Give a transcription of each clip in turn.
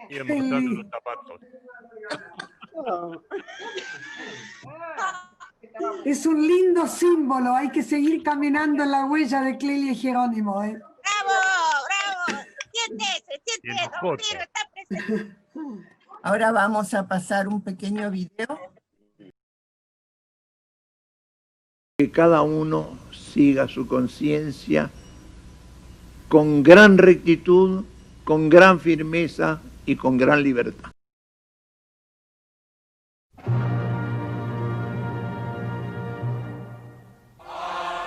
Y mostrando los zapatos. Es un lindo símbolo, hay que seguir caminando en la huella de Clelia y Jerónimo. ¡Bravo! ¡Bravo! Siente, don Ciro está presente. Ahora vamos a pasar un pequeño video. Que cada uno siga su conciencia con gran rectitud, con gran firmeza y con gran libertad.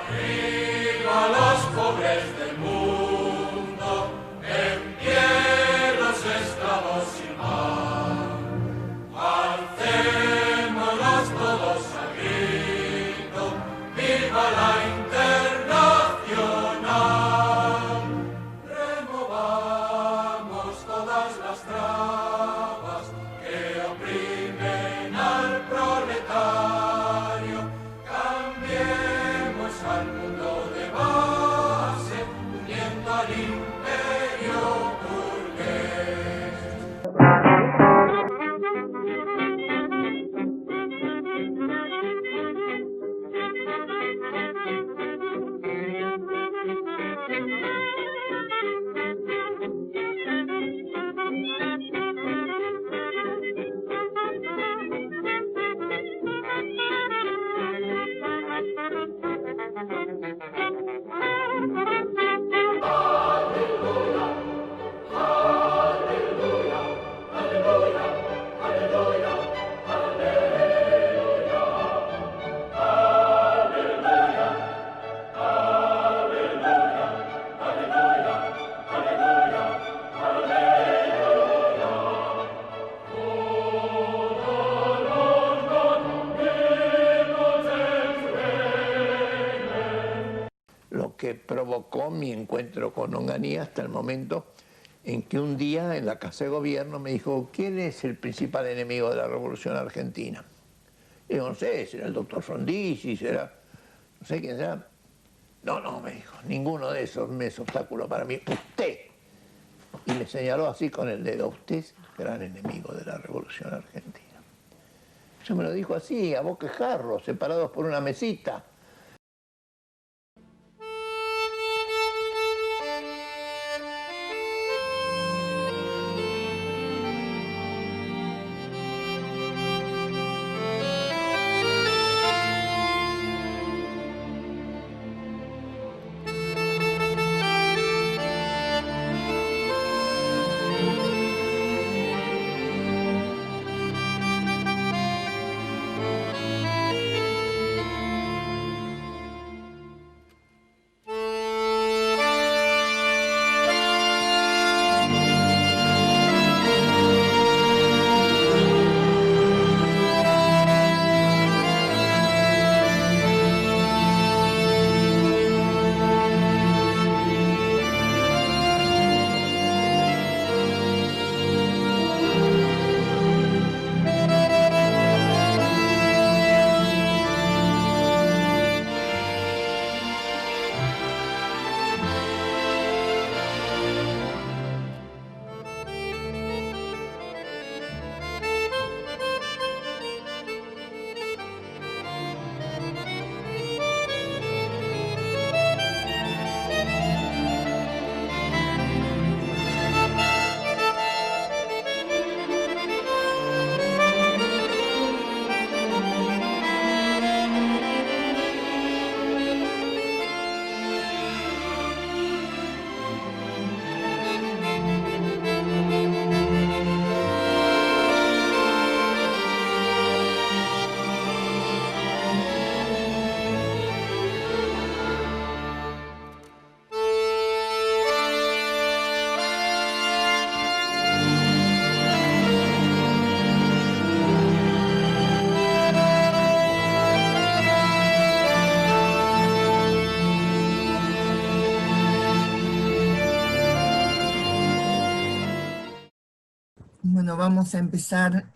Arriba los pobres del mundo, en pie los esclavos sin mar. Alcémonos todos al grito, viva la Internacional. Removamos todas las trabas que oprimen al proletario. Cambiemos al mundo de base, uniendo al imperio burgués. Lo que provocó mi encuentro con Onganía hasta el momento en que un día en la Casa de Gobierno me dijo: ¿quién es el principal enemigo de la Revolución Argentina? Y digo: no sé, será el doctor Frondizi, será, no sé quién será. No, me dijo, ninguno de esos me es obstáculo para mí, usted. Y me señaló así con el dedo: usted es el gran enemigo de la Revolución Argentina. Eso me lo dijo así, a boquejarro, separados por una mesita. Bueno, vamos a empezar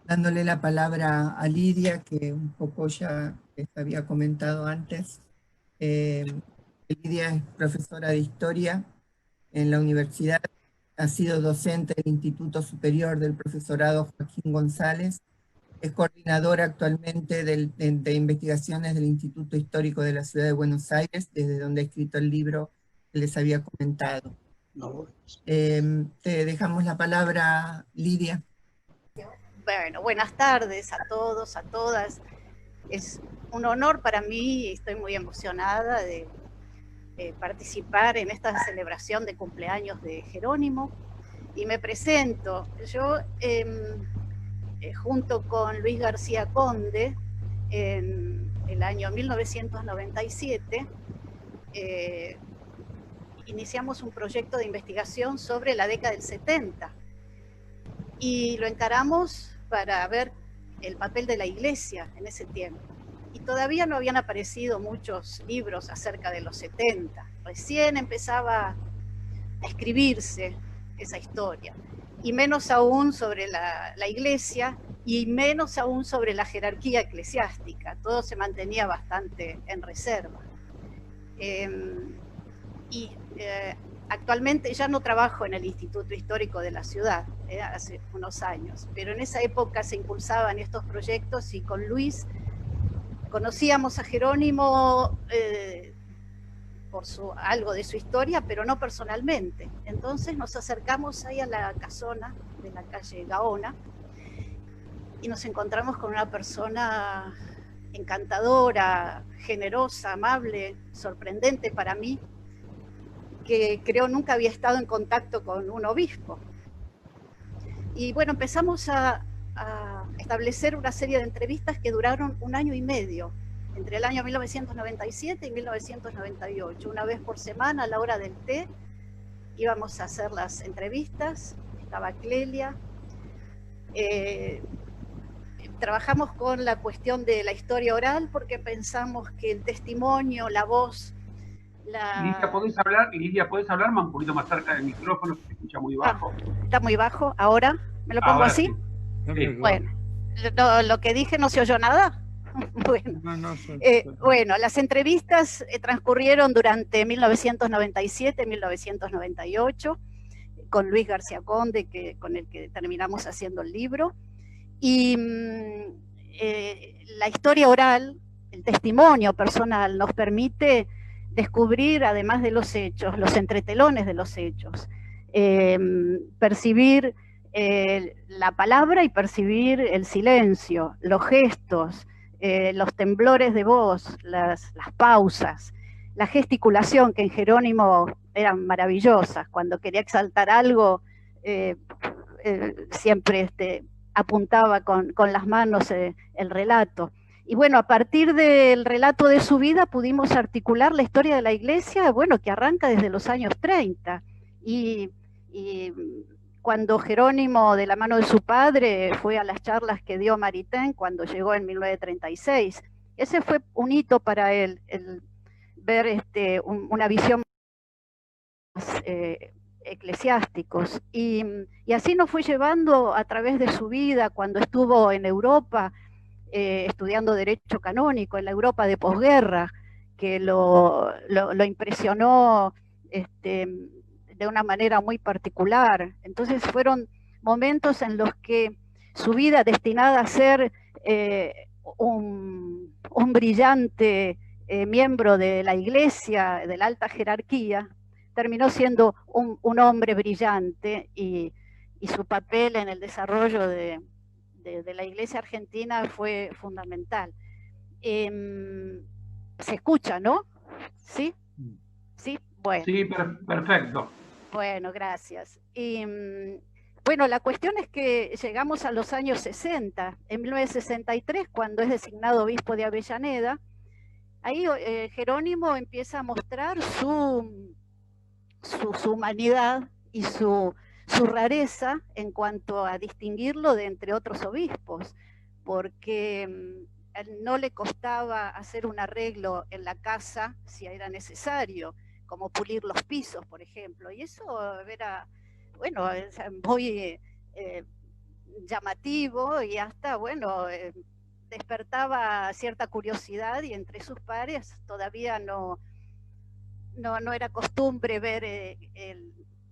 dándole la palabra a Lidia, que un poco ya les había comentado antes. Lidia es profesora de historia en la universidad, ha sido docente del Instituto Superior del Profesorado Joaquín González, es coordinadora actualmente de investigaciones del Instituto Histórico de la Ciudad de Buenos Aires, desde donde ha escrito el libro que les había comentado. Te dejamos la palabra, Lidia. Bueno, buenas tardes a todos, a todas. Es un honor para mí y estoy muy emocionada de participar en esta celebración de cumpleaños de Jerónimo. Y me presento. Yo, junto con Luis García Conde, en el año 1997, iniciamos un proyecto de investigación sobre la década del 70 y lo encaramos para ver el papel de la Iglesia en ese tiempo. Y todavía no habían aparecido muchos libros acerca de los 70. Recién empezaba a escribirse esa historia, y menos aún sobre la Iglesia, y menos aún sobre la jerarquía eclesiástica. Todo se mantenía bastante en reserva. Actualmente ya no trabajo en el Instituto Histórico de la Ciudad, hace unos años, pero en esa época se impulsaban estos proyectos y con Luis conocíamos a Jerónimo por algo de su historia, pero no personalmente. Entonces nos acercamos ahí a la casona de la calle Gaona y nos encontramos con una persona encantadora, generosa, amable, sorprendente para mí, que creo nunca había estado en contacto con un obispo. Y bueno, empezamos a establecer una serie de entrevistas que duraron 1 año y medio, entre el año 1997 y 1998. Una vez por semana, a la hora del té, íbamos a hacer las entrevistas, estaba Clelia. Trabajamos con la cuestión de la historia oral porque pensamos que el testimonio, la voz, Lidia, ¿podés hablar un poquito más cerca del micrófono? Se escucha muy bajo. Está muy bajo. ¿Ahora? ¿Me lo pongo ahora así? Sí. Bueno, lo que dije no se oyó nada. Bueno, bueno, las entrevistas transcurrieron durante 1997 y 1998 con Luis García Conde, con el que terminamos haciendo el libro. Y la historia oral, el testimonio personal, nos permite descubrir, además de los hechos, los entretelones de los hechos, percibir la palabra y percibir el silencio, los gestos, los temblores de voz, las pausas, la gesticulación, que en Jerónimo eran maravillosas. Cuando quería exaltar algo, siempre apuntaba con las manos el relato. Y bueno, a partir del relato de su vida pudimos articular la historia de la Iglesia, bueno, que arranca desde los años 30. Y cuando Jerónimo, de la mano de su padre, fue a las charlas que dio Maritain cuando llegó en 1936. Ese fue un hito para él, el ver una visión más eclesiásticos. Y así nos fue llevando a través de su vida, cuando estuvo en Europa, estudiando Derecho Canónico, en la Europa de posguerra, que lo impresionó de una manera muy particular. Entonces fueron momentos en los que su vida, destinada a ser un brillante miembro de la Iglesia, de la alta jerarquía, terminó siendo un hombre brillante, y su papel en el desarrollo de la Iglesia argentina fue fundamental. ¿Se escucha, no? ¿Sí? ¿Sí? Bueno. Sí, perfecto. Bueno, gracias. Y bueno, la cuestión es que llegamos a los años 60, en 1963, cuando es designado obispo de Avellaneda. Ahí Jerónimo empieza a mostrar su humanidad y su rareza en cuanto a distinguirlo de entre otros obispos, porque no le costaba hacer un arreglo en la casa si era necesario, como pulir los pisos, por ejemplo, y eso era, bueno, muy llamativo, y hasta, bueno, despertaba cierta curiosidad, y entre sus pares todavía no no era costumbre ver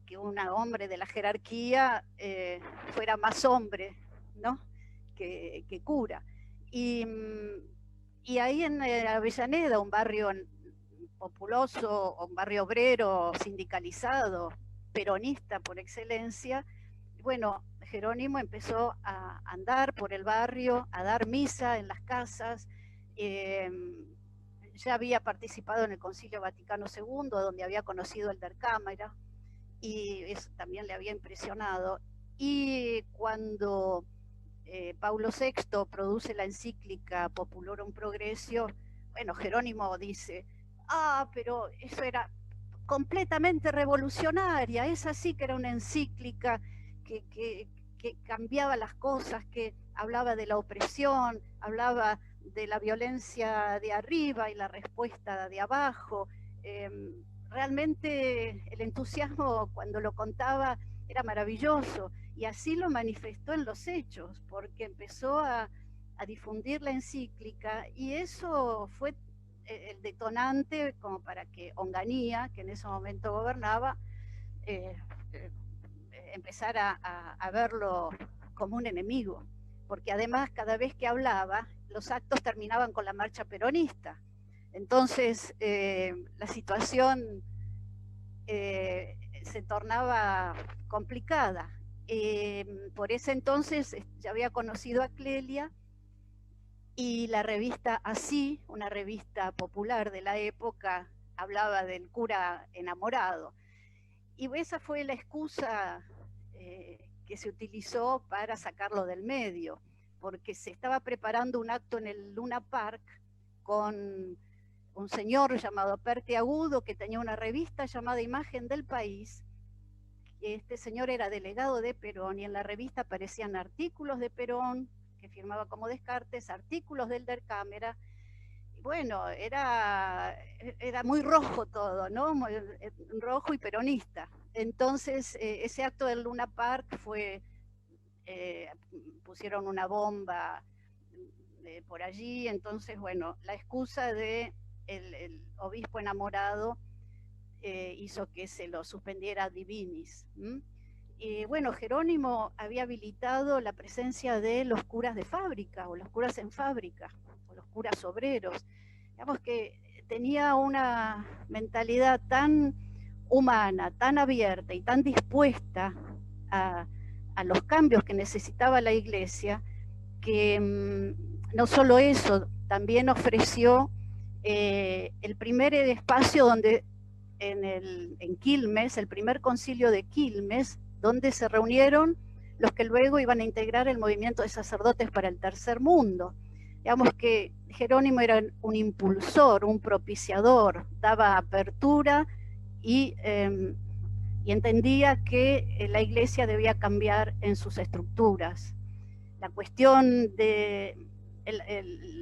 que un hombre de la jerarquía fuera más hombre, ¿no? que cura. Y ahí en Avellaneda, un barrio populoso, un barrio obrero, sindicalizado, peronista por excelencia, bueno, Jerónimo empezó a andar por el barrio, a dar misa en las casas. Ya había participado en el Concilio Vaticano II, donde había conocido el Der Cámara, y eso también le había impresionado. Y cuando Paulo VI produce la encíclica Populorum Progressio, bueno, Jerónimo dice, pero eso era completamente revolucionaria, esa sí que era una encíclica que cambiaba las cosas, que hablaba de la opresión, hablaba de la violencia de arriba y la respuesta de abajo. Realmente el entusiasmo cuando lo contaba era maravilloso, y así lo manifestó en los hechos, porque empezó a difundir la encíclica, y eso fue el detonante como para que Onganía, que en ese momento gobernaba, empezara a verlo como un enemigo, porque además cada vez que hablaba, los actos terminaban con la marcha peronista. Entonces la situación se tornaba complicada. Por ese entonces ya había conocido a Clelia, y la revista Así, una revista popular de la época, hablaba del cura enamorado. Y esa fue la excusa que se utilizó para sacarlo del medio, porque se estaba preparando un acto en el Luna Park con un señor llamado Perque Agudo, que tenía una revista llamada Imagen del País. Este señor era delegado de Perón, y en la revista aparecían artículos de Perón, que firmaba como Descartes, artículos del Der Cámara. Bueno, era muy rojo todo, ¿no? Muy rojo y peronista. Entonces, ese acto del Luna Park fue, pusieron una bomba por allí. Entonces, bueno, la excusa de el obispo enamorado hizo que se lo suspendiera divinis. Y bueno, Jerónimo había habilitado la presencia de los curas de fábrica, o los curas en fábrica, o los curas obreros. Digamos que tenía una mentalidad tan humana, tan abierta y tan dispuesta a los cambios que necesitaba la Iglesia, que no solo eso, también ofreció el primer espacio donde en Quilmes, el primer concilio de Quilmes, donde se reunieron los que luego iban a integrar el movimiento de sacerdotes para el tercer mundo. Digamos que Jerónimo era un impulsor, un propiciador, daba apertura y entendía que la Iglesia debía cambiar en sus estructuras. La cuestión de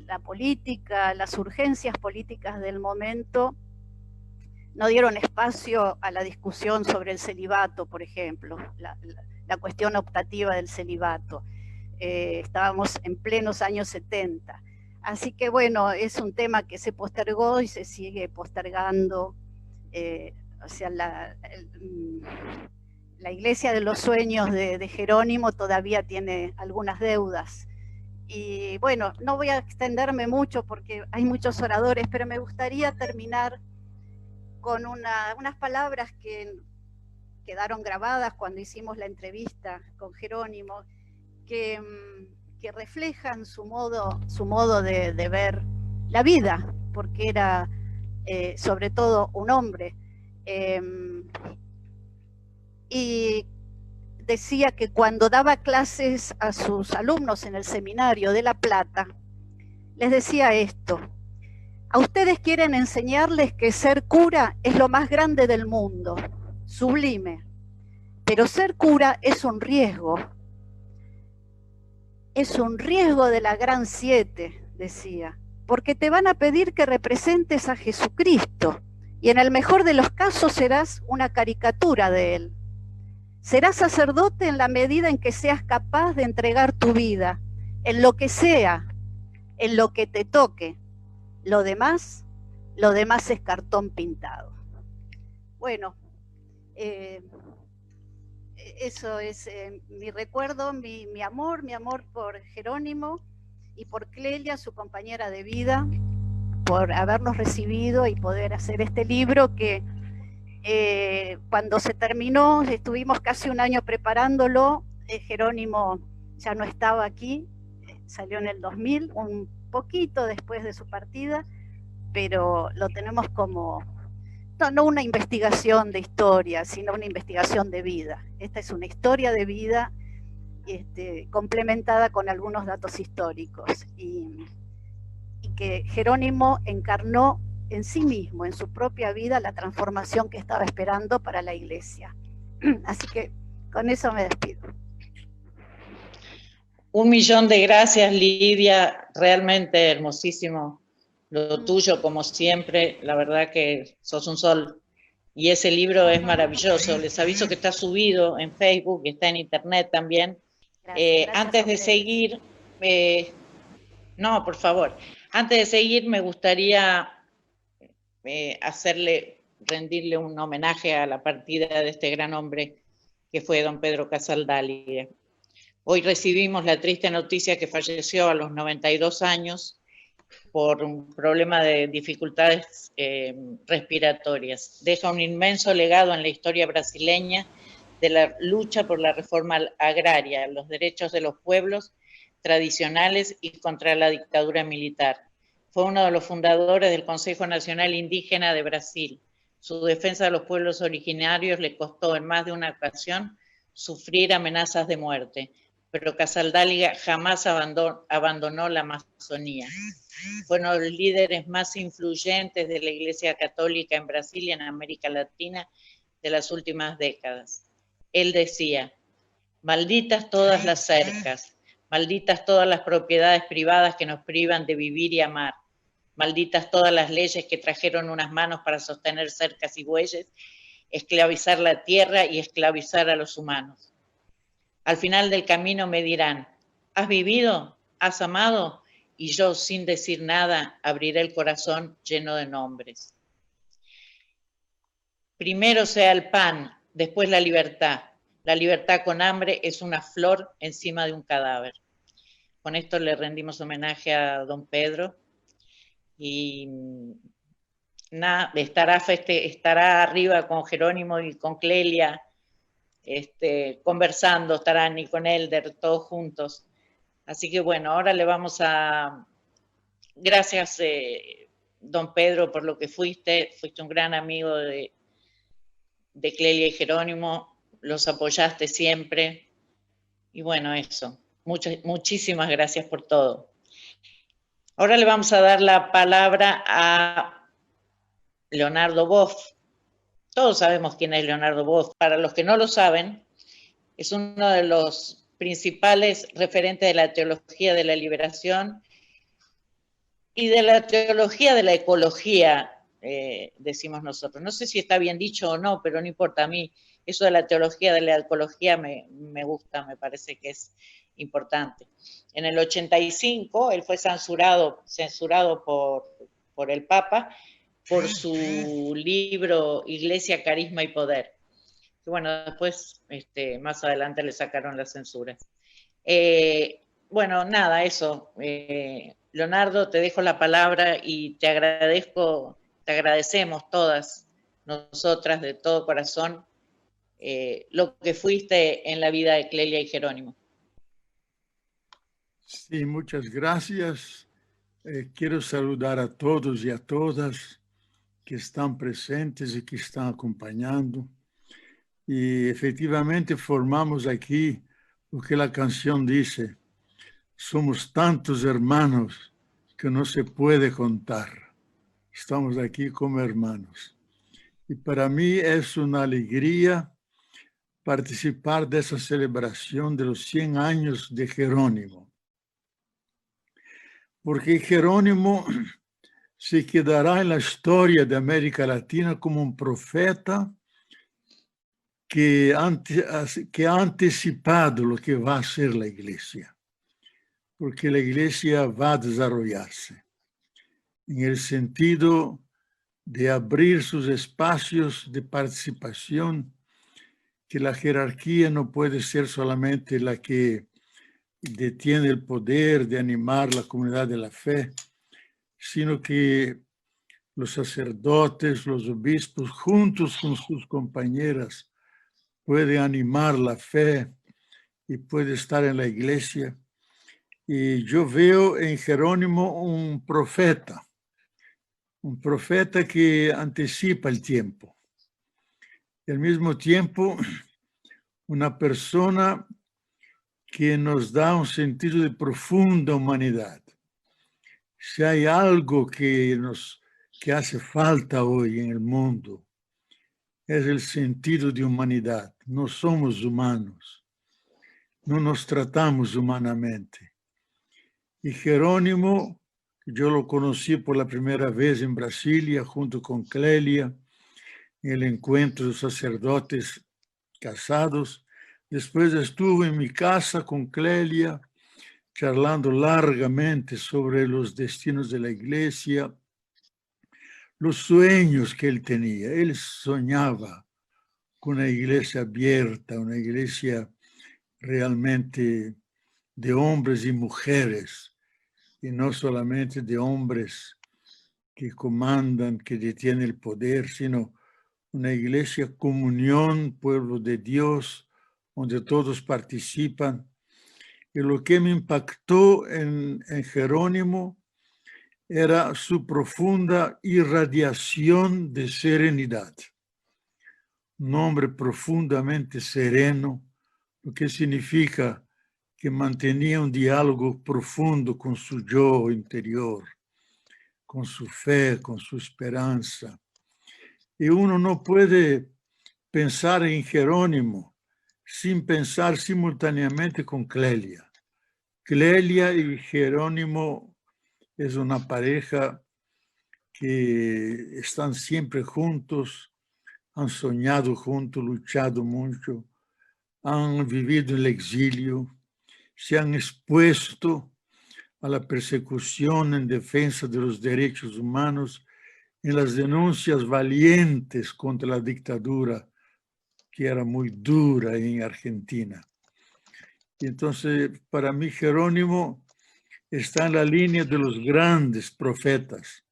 la política, las urgencias políticas del momento, no dieron espacio a la discusión sobre el celibato, por ejemplo, la cuestión optativa del celibato. Estábamos en plenos años 70. Así que bueno, es un tema que se postergó y se sigue postergando. O sea, la Iglesia de los Sueños de Jerónimo todavía tiene algunas deudas. Y bueno, no voy a extenderme mucho porque hay muchos oradores, pero me gustaría terminar con unas palabras que quedaron grabadas cuando hicimos la entrevista con Jerónimo, que reflejan su modo de ver la vida, porque era sobre todo un hombre. Y decía que cuando daba clases a sus alumnos en el seminario de La Plata, les decía esto: a ustedes quieren enseñarles que ser cura es lo más grande del mundo, sublime, pero ser cura es un riesgo de la gran 7, decía, porque te van a pedir que representes a Jesucristo, y en el mejor de los casos serás una caricatura de él. Serás sacerdote en la medida en que seas capaz de entregar tu vida, en lo que sea, en lo que te toque. Lo demás es cartón pintado. bueno, eso es mi recuerdo, mi amor por Jerónimo y por Clelia, su compañera de vida, por habernos recibido y poder hacer este libro que cuando se terminó, estuvimos casi un año preparándolo. Jerónimo ya no estaba aquí, salió en el 2000, un poquito después de su partida, pero lo tenemos como, no una investigación de historia, sino una investigación de vida. Esta es una historia de vida complementada con algunos datos históricos, y que Jerónimo encarnó en sí mismo, en su propia vida, la transformación que estaba esperando para la iglesia. Así que con eso me despido. 1.000.000 de gracias, Lidia, realmente hermosísimo lo tuyo, como siempre, la verdad que sos un sol, y ese libro es maravilloso. Les aviso que está subido en Facebook, está en internet también. Gracias antes de seguir, no, por favor, antes de seguir me gustaría rendirle un homenaje a la partida de este gran hombre que fue don Pedro Casaldáliga. Hoy recibimos la triste noticia que falleció a los 92 años por un problema de dificultades respiratorias. Deja un inmenso legado en la historia brasileña de la lucha por la reforma agraria, los derechos de los pueblos tradicionales y contra la dictadura militar. Fue uno de los fundadores del Consejo Nacional Indígena de Brasil. Su defensa de los pueblos originarios le costó en más de una ocasión sufrir amenazas de muerte, pero Casaldáliga jamás abandonó la Amazonía. Fue uno de los líderes más influyentes de la Iglesia Católica en Brasil y en América Latina de las últimas décadas. Él decía: malditas todas las cercas, malditas todas las propiedades privadas que nos privan de vivir y amar, malditas todas las leyes que trajeron unas manos para sostener cercas y bueyes, esclavizar la tierra y esclavizar a los humanos. Al final del camino me dirán: ¿has vivido? ¿Has amado? Y yo, sin decir nada, abriré el corazón lleno de nombres. Primero sea el pan, después la libertad. La libertad con hambre es una flor encima de un cadáver. Con esto le rendimos homenaje a don Pedro. Y nada, estará arriba con Jerónimo y con Clelia, conversando, estarán y con Elder, todos juntos. Así que bueno, ahora le vamos a... Gracias, don Pedro, por lo que fuiste un gran amigo de Clelia y Jerónimo, los apoyaste siempre, y bueno, eso, muchísimas gracias por todo. Ahora le vamos a dar la palabra a Leonardo Boff. Todos sabemos quién es Leonardo Boff. Para los que no lo saben, es uno de los principales referentes de la teología de la liberación y de la teología de la ecología, decimos nosotros. No sé si está bien dicho o no, pero no importa, a mí eso de la teología de la ecología me gusta, me parece que es importante. En el 85 él fue censurado por el Papa por su libro Iglesia, Carisma y Poder. Que bueno, después más adelante le sacaron las censuras. Bueno, nada, eso. Leonardo, te dejo la palabra y te agradecemos todas nosotras de todo corazón lo que fuiste en la vida de Clelia y Jerónimo. Sí, muchas gracias. Quiero saludar a todos y a todas que están presentes y que están acompañando. Y efectivamente formamos aquí lo que la canción dice: somos tantos hermanos que no se puede contar. Estamos aquí como hermanos. Y para mí es una alegría participar de esa celebración de los 100 años de Jerónimo. Porque Jerónimo se quedará en la historia de América Latina como un profeta que ha anticipado lo que va a ser la iglesia, porque la iglesia va a desarrollarse en el sentido de abrir sus espacios de participación, que la jerarquía no puede ser solamente la que detiene el poder de animar la comunidad de la fe, sino que los sacerdotes, los obispos, juntos con sus compañeras, pueden animar la fe y puede estar en la iglesia. Y yo veo en Jerónimo un profeta que anticipa el tiempo. Y al mismo tiempo, una persona que nos da un sentido de profunda humanidad. Si hay algo que hace falta hoy en el mundo, es el sentido de humanidad. No somos humanos, no nos tratamos humanamente. Y Jerónimo, yo lo conocí por la primera vez en Brasilia, junto con Clélia, en el encuentro de sacerdotes casados. Después estuve en mi casa con Clélia, charlando largamente sobre los destinos de la iglesia, los sueños que él tenía. Él soñaba con una iglesia abierta, una iglesia realmente de hombres y mujeres, y no solamente de hombres que comandan, que detienen el poder, sino una iglesia comunión, pueblo de Dios, donde todos participan. Y lo que me impactó en Jerónimo era su profunda irradiación de serenidad. Un hombre profundamente sereno, lo que significa que mantenía un diálogo profundo con su yo interior, con su fe, con su esperanza. Y uno no puede pensar en Jerónimo sin pensar simultáneamente con Clélia. Clélia y Jerónimo es una pareja que están siempre juntos, han soñado juntos, luchado mucho, han vivido en el exilio, se han expuesto a la persecución en defensa de los derechos humanos, en las denuncias valientes contra la dictadura, que era muy dura en Argentina. Y entonces, para mí, Jerónimo está en la línea de los grandes profetas,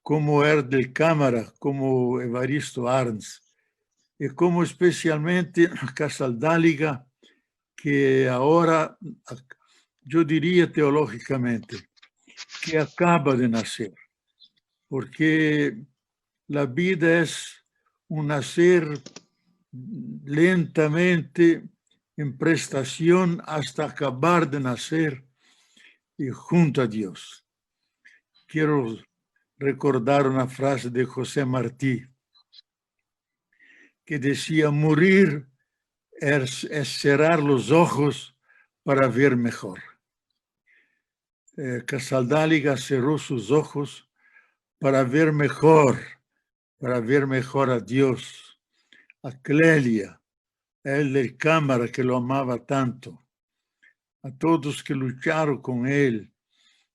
como Erdel Cámara, como Evaristo Arns, y como especialmente Casaldáliga, que ahora, yo diría teológicamente, que acaba de nacer, porque la vida es un nacer lentamente en prestación hasta acabar de nacer y junto a Dios. Quiero recordar una frase de José Martí que decía: morir es cerrar los ojos para ver mejor. Casaldáliga cerró sus ojos para ver mejor a Dios, a Clélia, a Erdel Cámara, que lo amaba tanto, a todos que lucharon con él.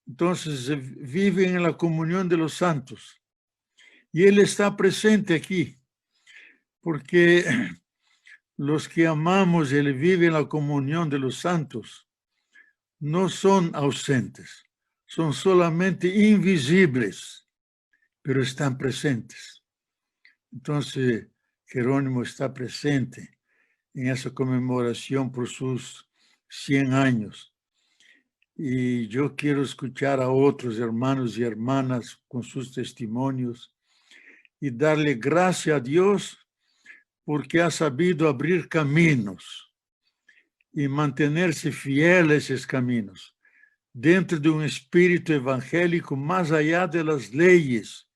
Entonces viven en la comunión de los santos. Y él está presente aquí, porque los que amamos y él vive en la comunión de los santos no son ausentes, son solamente invisibles, pero están presentes. Entonces, Jerónimo está presente en esa conmemoración por sus 100 años. Y yo quiero escuchar a otros hermanos y hermanas con sus testimonios y darle gracias a Dios porque ha sabido abrir caminos y mantenerse fiel a esos caminos dentro de un espíritu evangélico más allá de las leyes.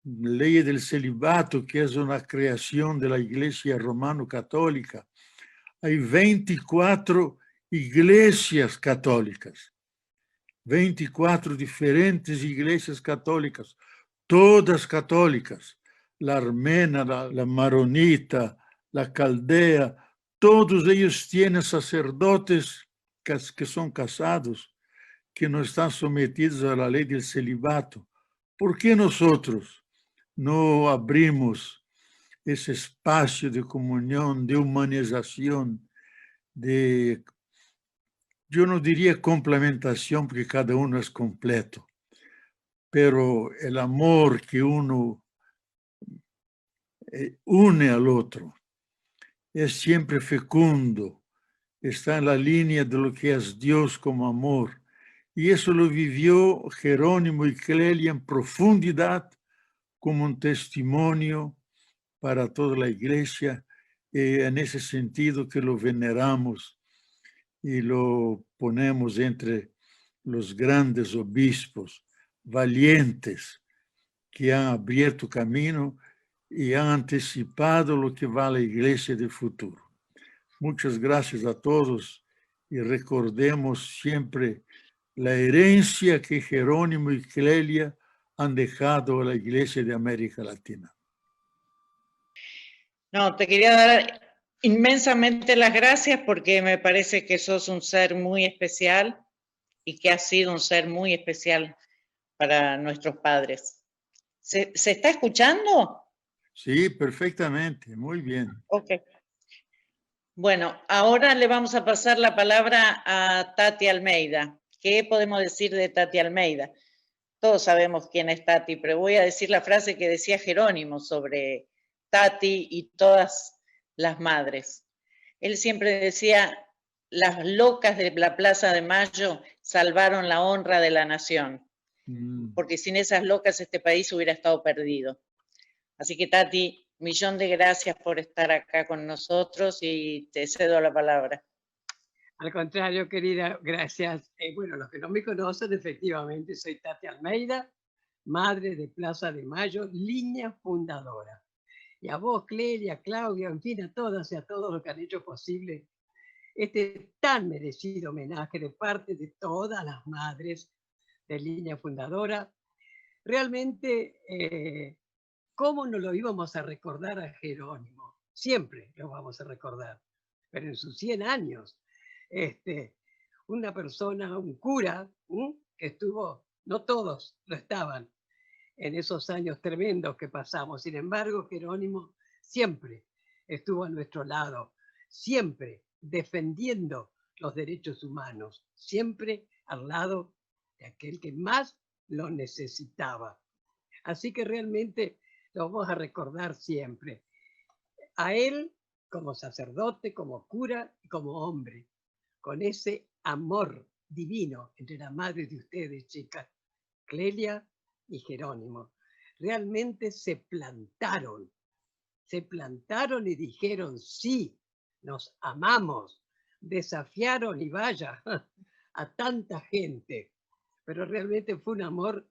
Ley del celibato, que es una creación de la Iglesia romano-católica. Hay 24 iglesias católicas, 24 diferentes iglesias católicas, todas católicas, la armena, la maronita, la caldea, todos ellos tienen sacerdotes que son casados, que no están sometidos a la ley del celibato. ¿Por qué nosotros, no abrimos ese espacio de comunión, de humanización, de, yo no diría complementación, porque cada uno es completo, pero el amor que uno une al otro es siempre fecundo, está en la línea de lo que es Dios como amor. Y eso lo vivió Jerónimo y Clelia en profundidad como un testimonio para toda la iglesia, en ese sentido que lo veneramos y lo ponemos entre los grandes obispos valientes que han abierto camino y han anticipado lo que va a la iglesia del futuro. Muchas gracias a todos y recordemos siempre la herencia que Jerónimo y Clelia han dejado a la iglesia de América Latina. No, te quería dar inmensamente las gracias porque me parece que sos un ser muy especial y que has sido un ser muy especial para nuestros padres. ¿Se está escuchando? Sí, perfectamente, muy bien. Ok. Bueno, ahora le vamos a pasar la palabra a Tati Almeida. ¿Qué podemos decir de Tati Almeida? Todos sabemos quién es Tati, pero voy a decir la frase que decía Jerónimo sobre Tati y todas las madres. Él siempre decía, las locas de la Plaza de Mayo salvaron la honra de la nación, porque sin esas locas este país hubiera estado perdido. Así que Tati, millón de gracias por estar acá con nosotros y te cedo la palabra. Al contrario, querida, gracias. Bueno, los que no me conocen, efectivamente, soy Tati Almeida, madre de Plaza de Mayo, línea fundadora. Y a vos, Clelia, Claudia, en fin, a todas y a todos los que han hecho posible este tan merecido homenaje de parte de todas las madres de línea fundadora. Realmente, ¿cómo no lo íbamos a recordar a Jerónimo? Siempre lo vamos a recordar, pero en sus 100 años. Una persona, un cura, que estuvo, no todos lo estaban en esos años tremendos que pasamos. Sin embargo, Jerónimo siempre estuvo a nuestro lado, siempre defendiendo los derechos humanos, siempre al lado de aquel que más lo necesitaba. Así que realmente lo vamos a recordar siempre. A él como sacerdote, como cura y como hombre, con ese amor divino entre la madre de ustedes, chicas, Clelia y Jerónimo. Realmente se plantaron y dijeron, sí, nos amamos, desafiaron y vaya a tanta gente, pero realmente fue un amor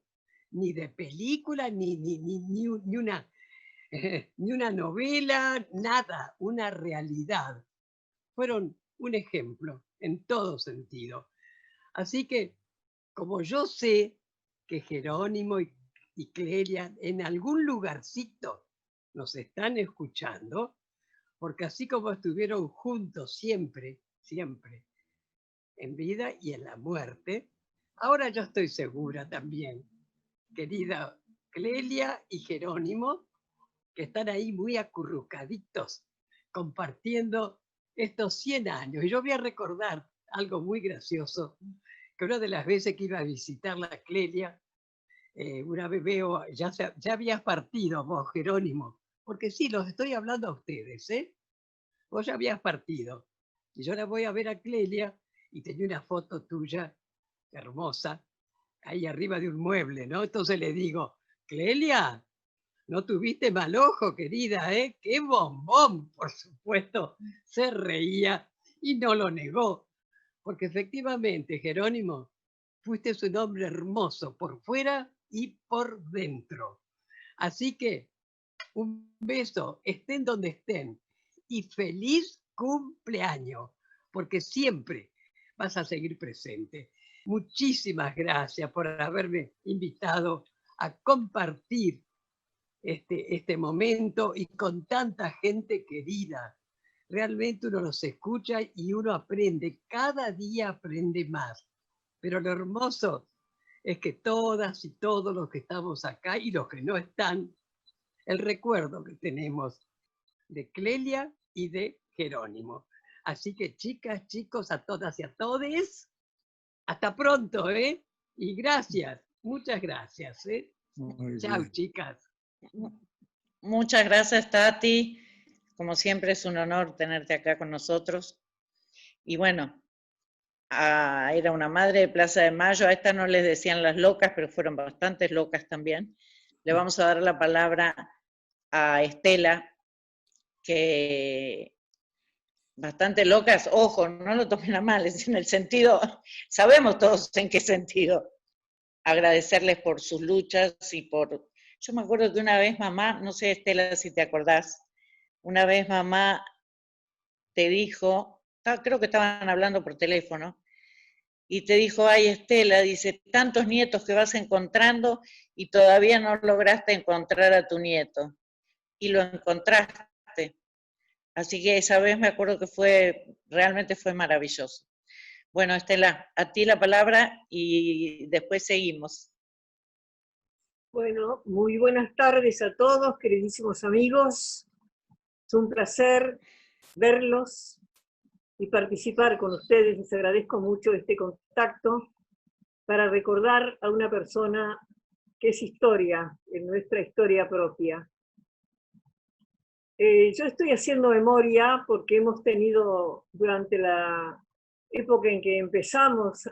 ni de película, ni una novela, nada, una realidad. Fueron un ejemplo en todo sentido. Así que, como yo sé que Jerónimo y Clelia en algún lugarcito nos están escuchando, porque así como estuvieron juntos siempre, siempre, en vida y en la muerte, ahora yo estoy segura también, querida Clelia y Jerónimo, que están ahí muy acurrucaditos, compartiendo estos 100 años. Y yo voy a recordar algo muy gracioso, que una de las veces que iba a visitarla a Clelia, una vez veo, ya habías partido vos, Jerónimo, porque sí, los estoy hablando a ustedes, ¿eh? Vos ya habías partido. Y yo la voy a ver a Clelia y tenía una foto tuya, hermosa, ahí arriba de un mueble, ¿no? Entonces le digo, Clelia, no tuviste mal ojo, querida, ¿eh? ¡Qué bombón! Por supuesto, se reía y no lo negó, porque efectivamente, Jerónimo, fuiste un hombre hermoso por fuera y por dentro. Así que, un beso, estén donde estén, y feliz cumpleaños, porque siempre vas a seguir presente. Muchísimas gracias por haberme invitado a compartir este momento y con tanta gente querida. Realmente uno los escucha y uno aprende, cada día aprende más. Pero lo hermoso es que todas y todos los que estamos acá y los que no están, el recuerdo que tenemos de Clelia y de Jerónimo. Así que chicas, chicos, a todas y a todes, hasta pronto, ¿eh? Y gracias, muchas gracias, ¿eh? Chao, chicas. Muchas gracias, Tati. Como siempre es un honor tenerte acá con nosotros. Y bueno, era una madre de Plaza de Mayo, a esta no les decían las locas, pero fueron bastantes locas también. Le vamos a dar la palabra a Estela, que bastante locas, ojo, no lo tomen a mal, es en el sentido, sabemos todos en qué sentido. Agradecerles por sus luchas y por... Yo me acuerdo que una vez mamá, no sé Estela si te acordás, una vez mamá te dijo, creo que estaban hablando por teléfono, y te dijo, ay Estela, dice, tantos nietos que vas encontrando y todavía no lograste encontrar a tu nieto. Y lo encontraste. Así que esa vez me acuerdo que realmente fue maravilloso. Bueno, Estela, a ti la palabra y después seguimos. Bueno, muy buenas tardes a todos, queridísimos amigos. Es un placer verlos y participar con ustedes. Les agradezco mucho este contacto para recordar a una persona que es historia, en nuestra historia propia. Yo estoy haciendo memoria porque hemos tenido durante la época en que empezamos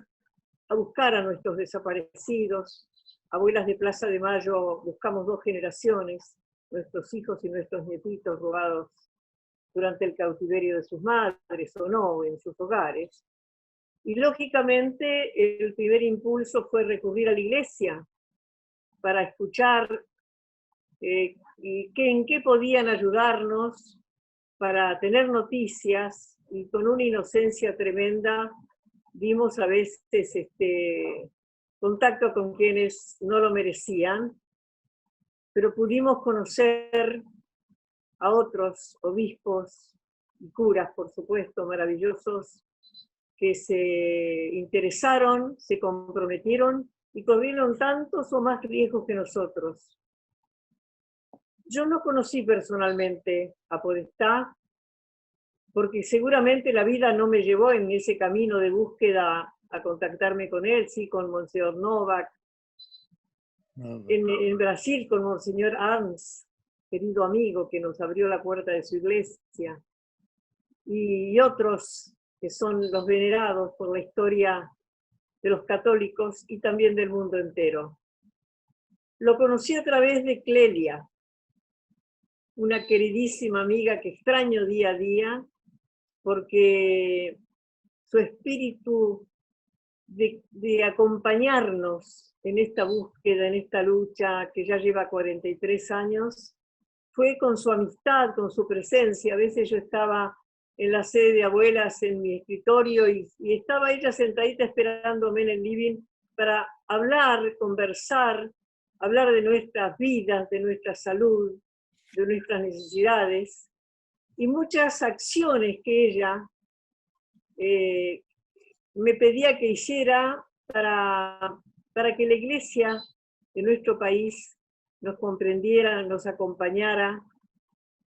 a buscar a nuestros desaparecidos, Abuelas de Plaza de Mayo, buscamos 2 generaciones, nuestros hijos y nuestros nietitos robados durante el cautiverio de sus madres o no, en sus hogares. Y lógicamente el primer impulso fue recurrir a la iglesia para escuchar en qué podían ayudarnos para tener noticias, y con una inocencia tremenda dimos a veces contacto con quienes no lo merecían, pero pudimos conocer a otros obispos y curas, por supuesto, maravillosos, que se interesaron, se comprometieron y corrieron tantos o más riesgos que nosotros. Yo no conocí personalmente a Podestá, porque seguramente la vida no me llevó en ese camino de búsqueda a contactarme con él, sí, con Monseñor Novak, en Brasil con Monseñor Arns, querido amigo que nos abrió la puerta de su iglesia, y otros que son los venerados por la historia de los católicos y también del mundo entero. Lo conocí a través de Clelia, una queridísima amiga que extraño día a día, porque su espíritu de acompañarnos en esta búsqueda, en esta lucha que ya lleva 43 años, fue con su amistad, con su presencia. A veces yo estaba en la sede de abuelas en mi escritorio y estaba ella sentadita esperándome en el living para hablar, conversar, hablar de nuestras vidas, de nuestra salud, de nuestras necesidades, y muchas acciones que ella me pedía que hiciera para que la iglesia de nuestro país nos comprendiera, nos acompañara,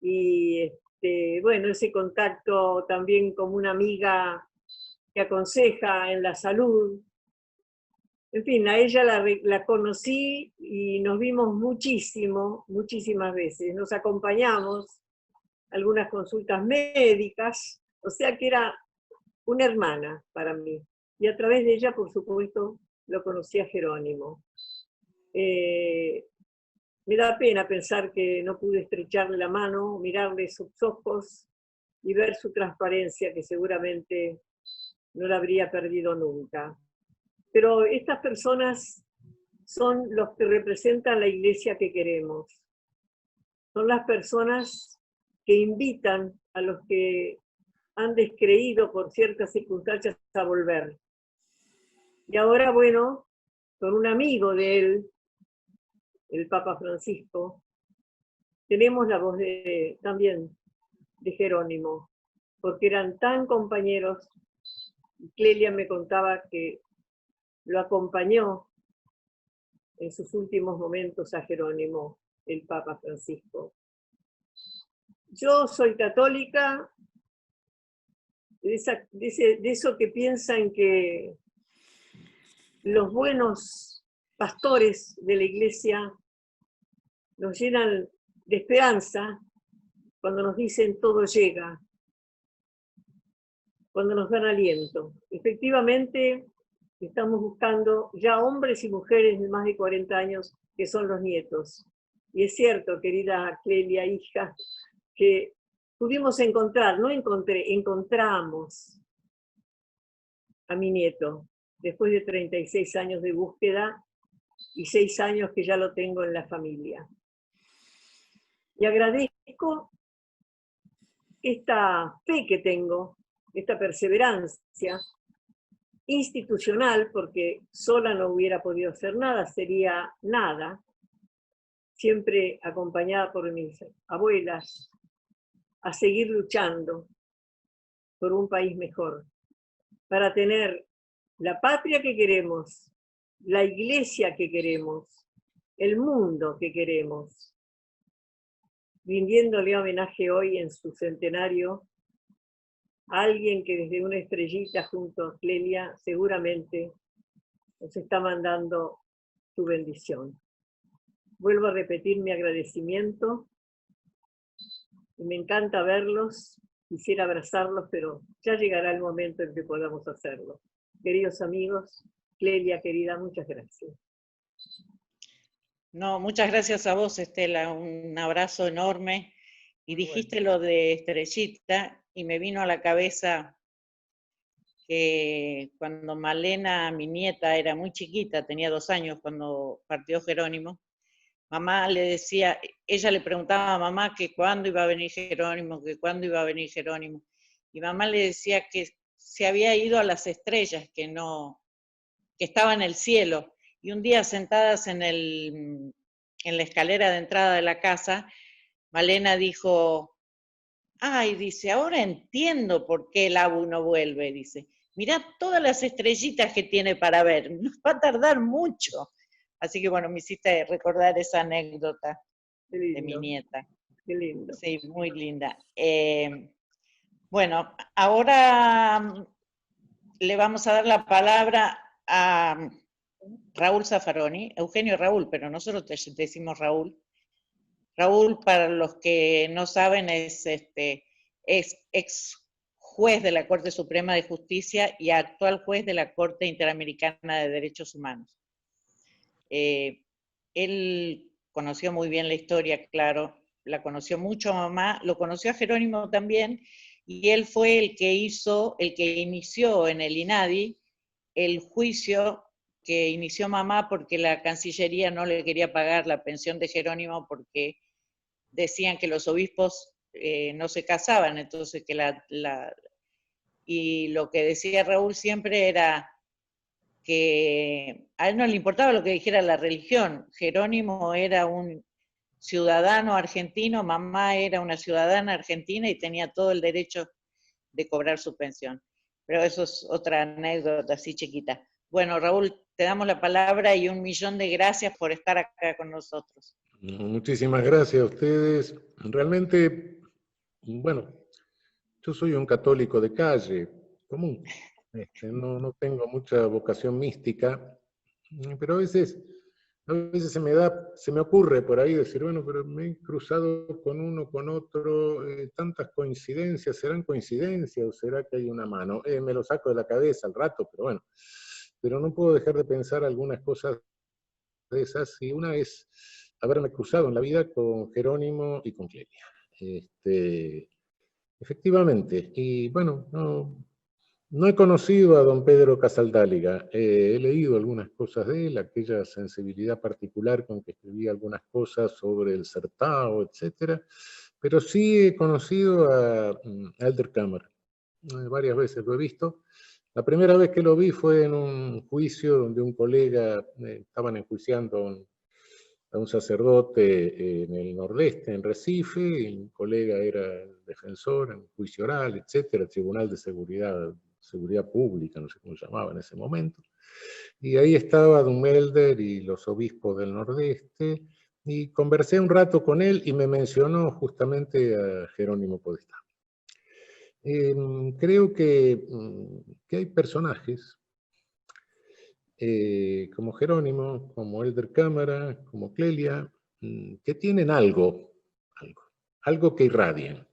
y bueno, ese contacto también como una amiga que aconseja en la salud. En fin, a ella la conocí y nos vimos muchísimas veces. Nos acompañamos a algunas consultas médicas, o sea que era una hermana para mí. Y a través de ella, por supuesto, lo conocí a Jerónimo. Me da pena pensar que no pude estrecharle la mano, mirarle sus ojos y ver su transparencia, que seguramente no la habría perdido nunca. Pero estas personas son los que representan la iglesia que queremos. Son las personas que invitan a los que han descreído por ciertas circunstancias a volver. Y ahora, bueno, con un amigo de él, el Papa Francisco, tenemos la voz también de Jerónimo, porque eran tan compañeros. Clelia me contaba que lo acompañó en sus últimos momentos a Jerónimo, el Papa Francisco. Yo soy católica, de eso que piensan que los buenos pastores de la iglesia nos llenan de esperanza cuando nos dicen todo llega, cuando nos dan aliento. Efectivamente, estamos buscando ya hombres y mujeres de más de 40 años que son los nietos. Y es cierto, querida Clelia, hija, que pudimos encontrar, encontramos a mi nieto, después de 36 años de búsqueda y 6 años que ya lo tengo en la familia. Y agradezco esta fe que tengo, esta perseverancia institucional, porque sola no hubiera podido hacer nada, sería nada, siempre acompañada por mis abuelas, a seguir luchando por un país mejor, para tener la patria que queremos, la iglesia que queremos, el mundo que queremos. Rindiéndole homenaje hoy en su centenario a alguien que desde una estrellita junto a Clelia seguramente nos está mandando su bendición. Vuelvo a repetir mi agradecimiento y me encanta verlos, quisiera abrazarlos, pero ya llegará el momento en que podamos hacerlo. Queridos amigos, Clelia querida, muchas gracias. No, muchas gracias a vos, Estela, un abrazo enorme. Y dijiste lo de Estrellita, y me vino a la cabeza que cuando Malena, mi nieta, era muy chiquita, tenía 2 años cuando partió Jerónimo, mamá le decía, ella le preguntaba a mamá que cuándo iba a venir Jerónimo, que cuándo iba a venir Jerónimo, y mamá le decía que se había ido a las estrellas, que estaba en el cielo. Y un día sentadas en la escalera de entrada de la casa, Malena dijo, ay, dice, ahora entiendo por qué el Abu no vuelve, dice. Mirá todas las estrellitas que tiene para ver, nos va a tardar mucho. Así que bueno, me hiciste recordar esa anécdota de mi nieta. Qué lindo. Sí, muy linda. Bueno, ahora le vamos a dar la palabra a Raúl Zaffaroni, Eugenio Raúl, pero nosotros te decimos Raúl. Raúl, para los que no saben, es ex juez de la Corte Suprema de Justicia y actual juez de la Corte Interamericana de Derechos Humanos. Él conoció muy bien la historia, claro, la conoció mucho a mamá, lo conoció a Jerónimo también, y él fue el que inició en el INADI el juicio que inició mamá porque la Cancillería no le quería pagar la pensión de Jerónimo porque decían que los obispos no se casaban, entonces que y lo que decía Raúl siempre era que a él no le importaba lo que dijera la religión. Jerónimo era un ciudadano argentino, mamá era una ciudadana argentina y tenía todo el derecho de cobrar su pensión. Pero eso es otra anécdota así chiquita. Bueno, Raúl, te damos la palabra y 1.000.000 de gracias por estar acá con nosotros. Muchísimas gracias a ustedes. Realmente, bueno, yo soy un católico de calle, común. No tengo mucha vocación mística, pero a veces se me ocurre por ahí decir, bueno, pero me he cruzado con uno, con otro, tantas coincidencias, ¿serán coincidencias o será que hay una mano? Me lo saco de la cabeza al rato, pero bueno, pero no puedo dejar de pensar algunas cosas de esas, y una es haberme cruzado en la vida con Jerónimo y con Clelia. Efectivamente, y bueno, no he conocido a don Pedro Casaldáliga, he leído algunas cosas de él, aquella sensibilidad particular con que escribía algunas cosas sobre el Certao, etc. Pero sí he conocido a Elder Kammer, varias veces lo he visto. La primera vez que lo vi fue en un juicio donde un colega, estaban enjuiciando a un sacerdote en el nordeste, en Recife, y un colega era el defensor en juicio oral, etcétera, Tribunal de Seguridad Pública, no sé cómo se llamaba en ese momento. Y ahí estaba don Elder y los obispos del nordeste, Y conversé un rato con él y me mencionó justamente a Jerónimo Podestá. Creo que hay personajes como Jerónimo, como Elder Cámara, como Clelia, que tienen algo que irradian.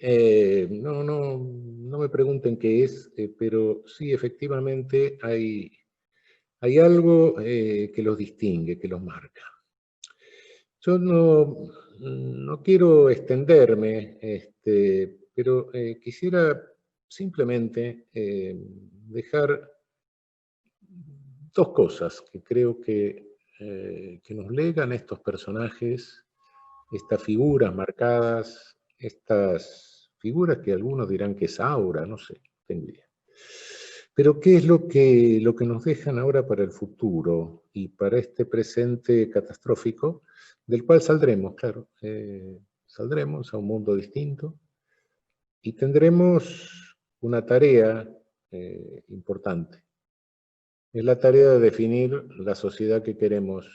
No me pregunten qué es, pero sí, efectivamente hay algo que los distingue, que los marca. Yo no quiero extenderme, pero quisiera simplemente dejar dos cosas que creo que nos legan estos personajes, estas figuras marcadas, estas figuras que algunos dirán que es aura, no sé, tengo idea. Pero ¿qué es lo que nos dejan ahora para el futuro y para este presente catastrófico, del cual saldremos, claro, saldremos a un mundo distinto y tendremos una tarea importante. Es la tarea de definir la sociedad que queremos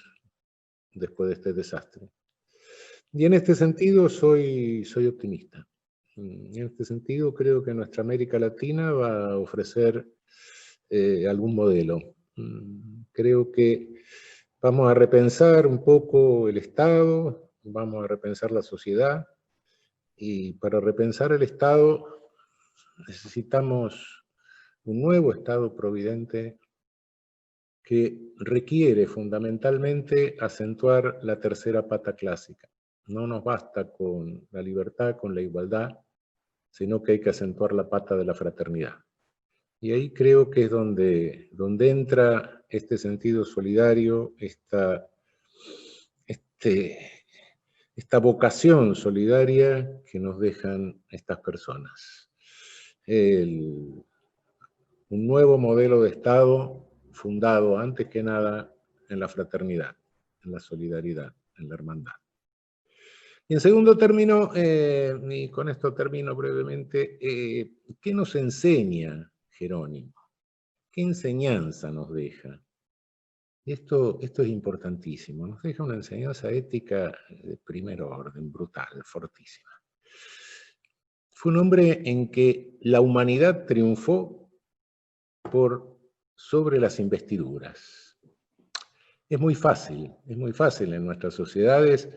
después de este desastre. Y en este sentido soy optimista. En este sentido creo que nuestra América Latina va a ofrecer algún modelo. Creo que vamos a repensar un poco el Estado, vamos a repensar la sociedad, y para repensar el Estado necesitamos un nuevo Estado providente que requiere fundamentalmente acentuar la tercera pata clásica. No nos basta con la libertad, con la igualdad, sino que hay que acentuar la pata de la fraternidad. Y ahí creo que es donde entra este sentido solidario, esta vocación solidaria que nos dejan estas personas. Un nuevo modelo de Estado fundado antes que nada en la fraternidad, en la solidaridad, en la hermandad. Y en segundo término, y con esto termino brevemente, ¿qué nos enseña Jerónimo? ¿Qué enseñanza nos deja? Y esto es importantísimo, nos deja una enseñanza ética de primer orden, brutal, fortísima. Fue un hombre en que la humanidad triunfó sobre las investiduras. Es muy fácil en nuestras sociedades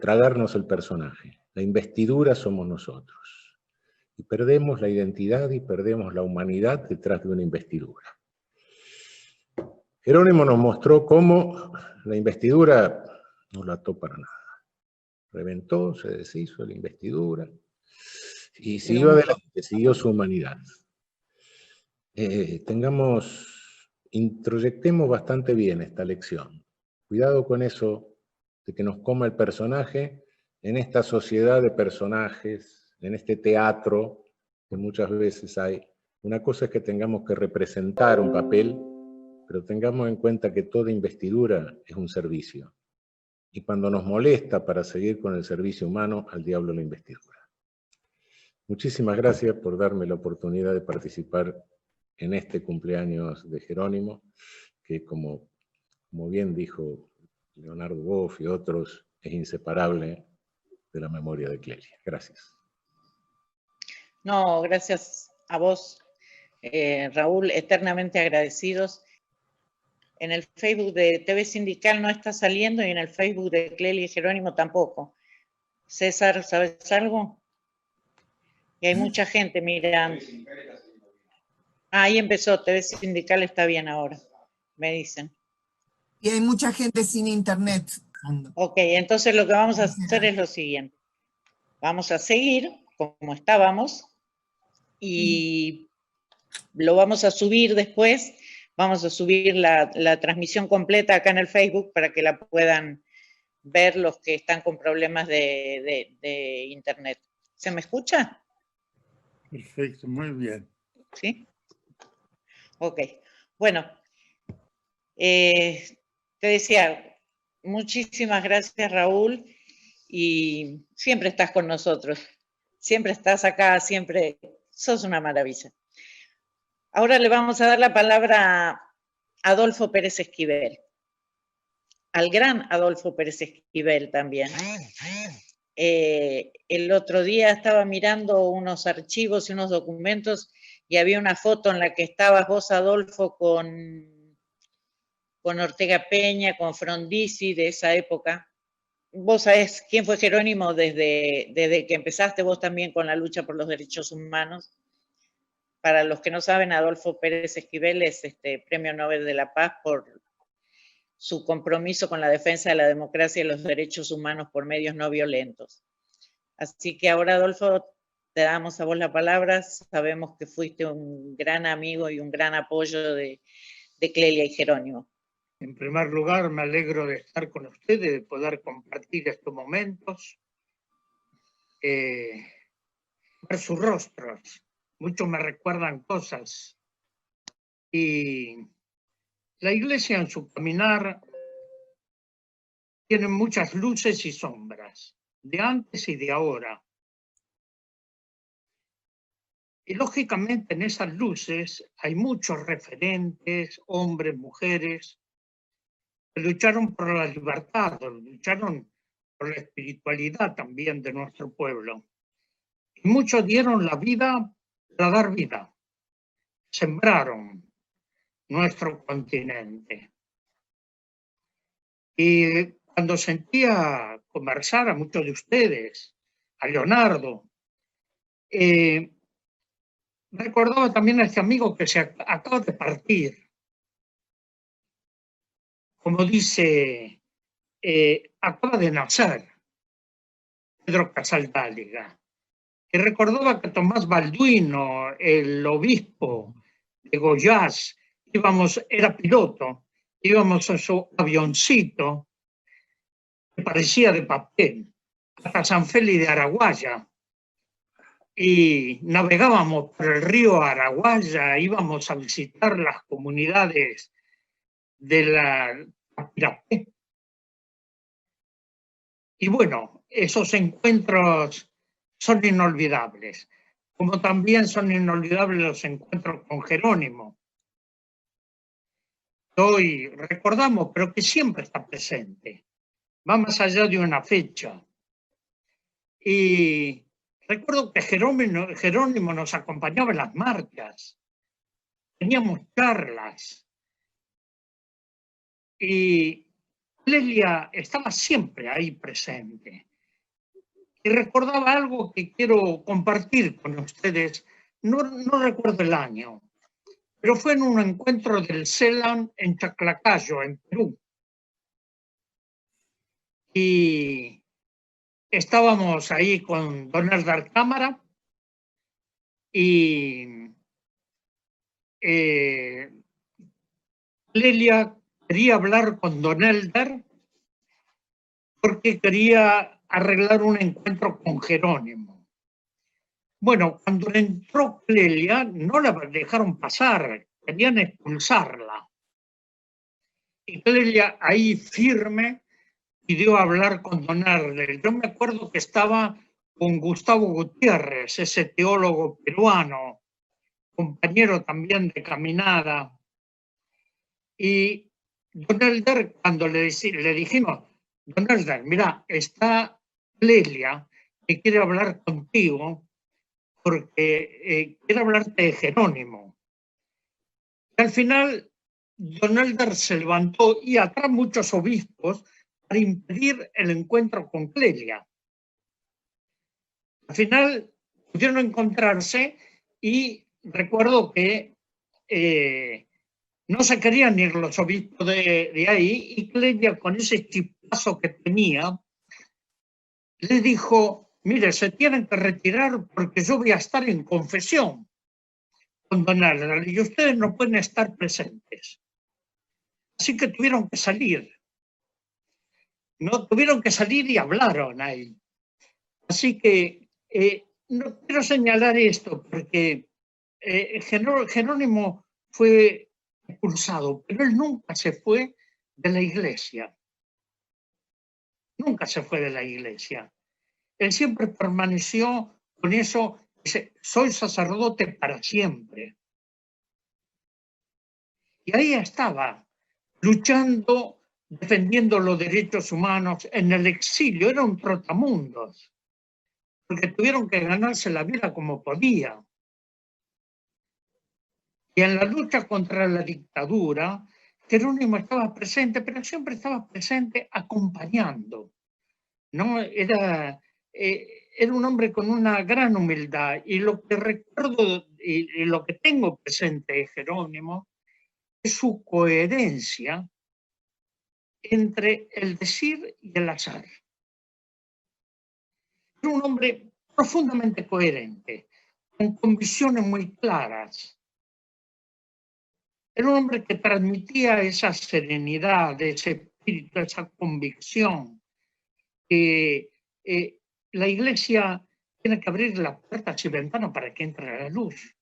tragarnos el personaje. La investidura somos nosotros. Y perdemos la identidad y perdemos la humanidad detrás de una investidura. Jerónimo nos mostró cómo la investidura no la ató para nada. Reventó, se deshizo de la investidura y siguió adelante, siguió su humanidad. Introyectemos bastante bien esta lección. Cuidado con eso de que nos coma el personaje en esta sociedad de personajes, en este teatro que muchas veces hay. Una cosa es que tengamos que representar un papel, pero tengamos en cuenta que toda investidura es un servicio. Y cuando nos molesta para seguir con el servicio humano, al diablo la investidura. Muchísimas gracias por darme la oportunidad de participar en este cumpleaños de Jerónimo, que como bien dijo Leonardo Boff y otros, es inseparable de la memoria de Clelia. Gracias. No, gracias a vos, Raúl, eternamente agradecidos. En el Facebook de TV Sindical no está saliendo y en el Facebook de Clelia y Jerónimo tampoco. César, ¿sabes algo? Y hay mucha gente mirando. Ahí empezó, TV Sindical está bien ahora, me dicen. Y hay mucha gente sin internet. Ok, entonces lo que vamos a hacer es lo siguiente. Vamos a seguir como estábamos y lo vamos a subir después. Vamos a subir la transmisión completa acá en el Facebook para que la puedan ver los que están con problemas de internet. ¿Se me escucha? Perfecto, muy bien. ¿Sí? Ok. Bueno, te decía, muchísimas gracias, Raúl, y siempre estás con nosotros. Siempre estás acá, siempre sos una maravilla. Ahora le vamos a dar la palabra a Adolfo Pérez Esquivel. al gran Adolfo Pérez Esquivel también. El otro día estaba mirando unos archivos y unos documentos y había una foto en la que estabas vos, Adolfo, con Ortega Peña, con Frondizi de esa época. Vos sabés quién fue Jerónimo desde que empezaste vos también con la lucha por los derechos humanos. Para los que no saben, Adolfo Pérez Esquivel es Premio Nobel de la Paz por su compromiso con la defensa de la democracia y los derechos humanos por medios no violentos. Así que ahora, Adolfo, te damos a vos la palabra. Sabemos que fuiste un gran amigo y un gran apoyo de Clelia y Jerónimo. En primer lugar, me alegro de estar con ustedes, de poder compartir estos momentos, ver sus rostros. Muchos me recuerdan cosas. Y la Iglesia en su caminar tiene muchas luces y sombras, de antes y de ahora. Y lógicamente en esas luces hay muchos referentes, hombres, mujeres, que lucharon por la libertad, lucharon por la espiritualidad también de nuestro pueblo. Y muchos dieron la vida para dar vida, sembraron nuestro continente. Y cuando sentía conversar a muchos de ustedes, a Leonardo, recordaba también a este amigo que se acaba de partir. Como dice, acaba de nacer Pedro Casaldáliga, que recordaba que Tomás Balduino, el obispo de Goiás, era piloto, íbamos en su avioncito que parecía de papel hasta San Félix de Araguaya y navegábamos por el río Araguaya, íbamos a visitar las comunidades de la Pirapé. Y bueno, esos encuentros son inolvidables, como también son inolvidables los encuentros con Jerónimo. Hoy recordamos, pero que siempre está presente, va más allá de una fecha. Y recuerdo que Jerónimo nos acompañaba en las marchas, teníamos charlas, y Clelia estaba siempre ahí presente. Y recordaba algo que quiero compartir con ustedes, no recuerdo el año, pero fue en un encuentro del CELAM en Chaclacayo, en Perú. Y estábamos ahí con don Eldar Cámara y Clelia quería hablar con don Eldar porque quería arreglar un encuentro con Jerónimo. Bueno, cuando entró Clelia no la dejaron pasar, querían expulsarla. Y Clelia ahí firme pidió hablar con don Eldar. Yo me acuerdo que estaba con Gustavo Gutiérrez, ese teólogo peruano, compañero también de caminada. Y don Eldar, cuando le dijimos, don Eldar, mira, está Clelia que quiere hablar contigo porque quiere hablarte de Jerónimo. Y al final, don Eldar se levantó y atrás muchos obispos para impedir el encuentro con Clelia. Al final pudieron encontrarse y recuerdo que no se querían ir los obispos de ahí y Clelia, con ese chipazo que tenía, le dijo, mire, se tienen que retirar porque yo voy a estar en confesión con don Eldar y ustedes no pueden estar presentes. Así que tuvieron que salir. No tuvieron que salir y hablaron ahí. Así que no quiero señalar esto porque Jerónimo fue expulsado, pero él nunca se fue de la iglesia. Nunca se fue de la iglesia. Él siempre permaneció con eso, dice, soy sacerdote para siempre. Y ahí estaba, luchando defendiendo los derechos humanos en el exilio, era un trotamundos, porque tuvieron que ganarse la vida como podían. Y en la lucha contra la dictadura, Jerónimo estaba presente, pero siempre estaba presente acompañando, ¿no? Era un hombre con una gran humildad, y lo que recuerdo y lo que tengo presente de Jerónimo es su coherencia entre el decir y el hacer. Era un hombre profundamente coherente, con visiones muy claras. Era un hombre que transmitía esa serenidad, ese espíritu, esa convicción que la Iglesia tiene que abrir las puertas y ventanas para que entre la luz.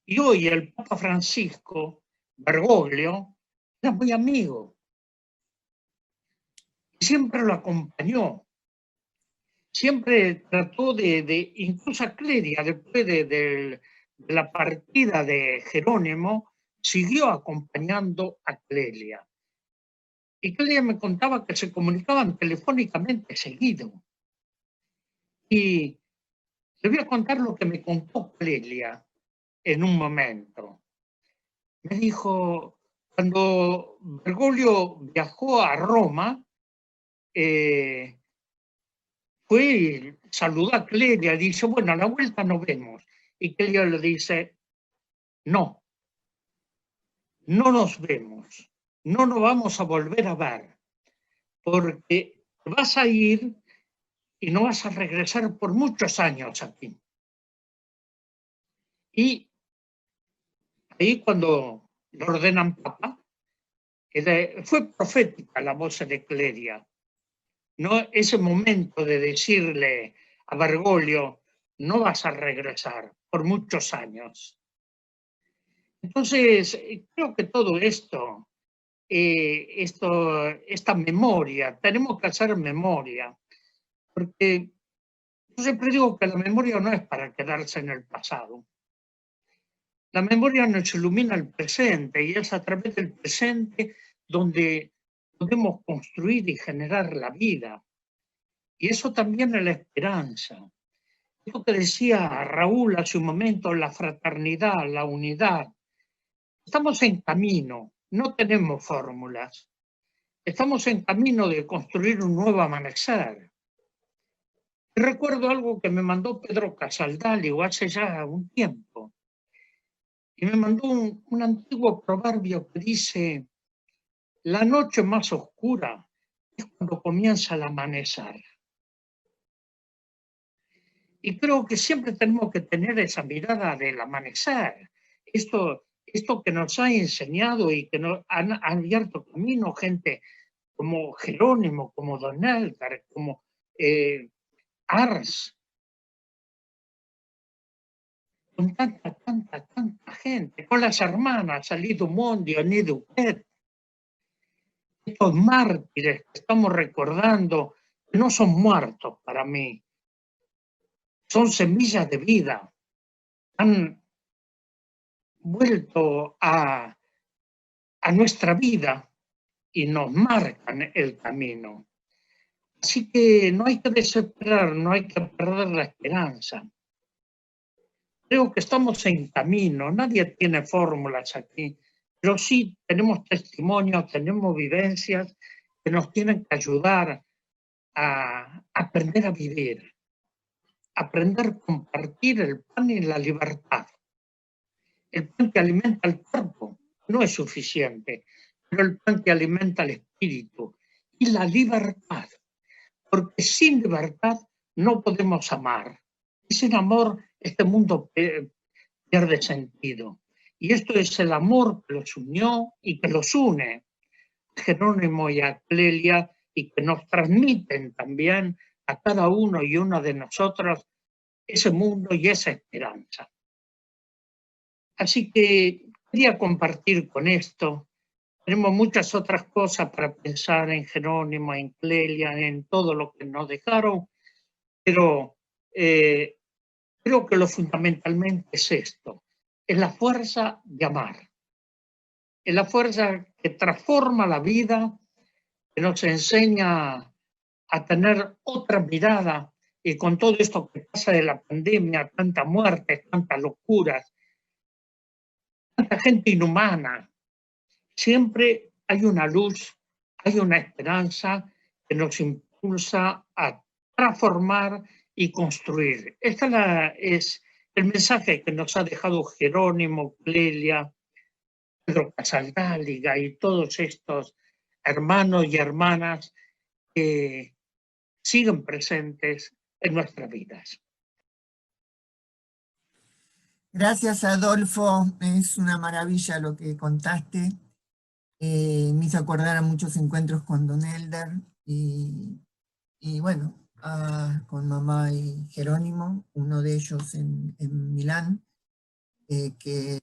Y hoy el Papa Francisco, Bergoglio, era muy amigo. Siempre lo acompañó. Siempre trató incluso a Clelia, después de la partida de Jerónimo, siguió acompañando a Clelia. Y Clelia me contaba que se comunicaban telefónicamente seguido. Y le voy a contar lo que me contó Clelia en un momento. Me dijo, cuando Bergoglio viajó a Roma, fue y saludó a Clelia, dice, bueno, a la vuelta nos vemos. Y Clelia le dice, no, no nos vemos, no nos vamos a volver a ver, porque vas a ir y no vas a regresar por muchos años aquí. Y ahí cuando lo ordenan papa, fue profética la voz de Clelia, ¿no? Ese momento de decirle a Bergoglio, no vas a regresar por muchos años. Entonces, creo que todo esto, esta memoria, tenemos que hacer memoria, porque yo siempre digo que la memoria no es para quedarse en el pasado. La memoria nos ilumina el presente y es a través del presente donde podemos construir y generar la vida. Y eso también es la esperanza. Lo que decía Raúl hace un momento, la fraternidad, la unidad. Estamos en camino, no tenemos fórmulas. Estamos en camino de construir un nuevo amanecer. Y recuerdo algo que me mandó Pedro Casaldáligo hace ya un tiempo. Y me mandó un antiguo proverbio que dice, la noche más oscura es cuando comienza el amanecer. Y creo que siempre tenemos que tener esa mirada del amanecer. Esto que nos ha enseñado y que nos han abierto camino gente como Jerónimo, como Don Eldar, como Ars, con tanta gente, con las hermanas, Alido Mondi, Aní Duquet, estos mártires que estamos recordando, que no son muertos para mí, son semillas de vida, han vuelto a nuestra vida y nos marcan el camino. Así que no hay que desesperar, no hay que perder la esperanza. Creo que estamos en camino, nadie tiene fórmulas aquí, pero sí tenemos testimonios, tenemos vivencias que nos tienen que ayudar a aprender a vivir, aprender a compartir el pan y la libertad. El pan que alimenta el cuerpo no es suficiente, pero el pan que alimenta el espíritu y la libertad, porque sin libertad no podemos amar. Y sin amor este mundo pierde sentido. Y esto es el amor que los unió y que los une a Jerónimo y a Clelia y que nos transmiten también a cada uno y una de nosotros ese mundo y esa esperanza. Así que quería compartir con esto. Tenemos muchas otras cosas para pensar en Jerónimo, en Clelia, en todo lo que nos dejaron, pero creo que lo fundamentalmente es esto, es la fuerza de amar, es la fuerza que transforma la vida que nos enseña a tener otra mirada, y con todo esto que pasa de la pandemia, tanta muerte, tantas locuras, tanta gente inhumana, siempre hay una luz, hay una esperanza que nos impulsa a transformar y construir. Este es el mensaje que nos ha dejado Jerónimo, Clelia, Pedro Casaldáliga y todos estos hermanos y hermanas que siguen presentes en nuestras vidas. Gracias, Adolfo. Es una maravilla lo que contaste. Me hizo acordar a muchos encuentros con Don Elder y bueno, con mamá y Jerónimo, uno de ellos en Milán, que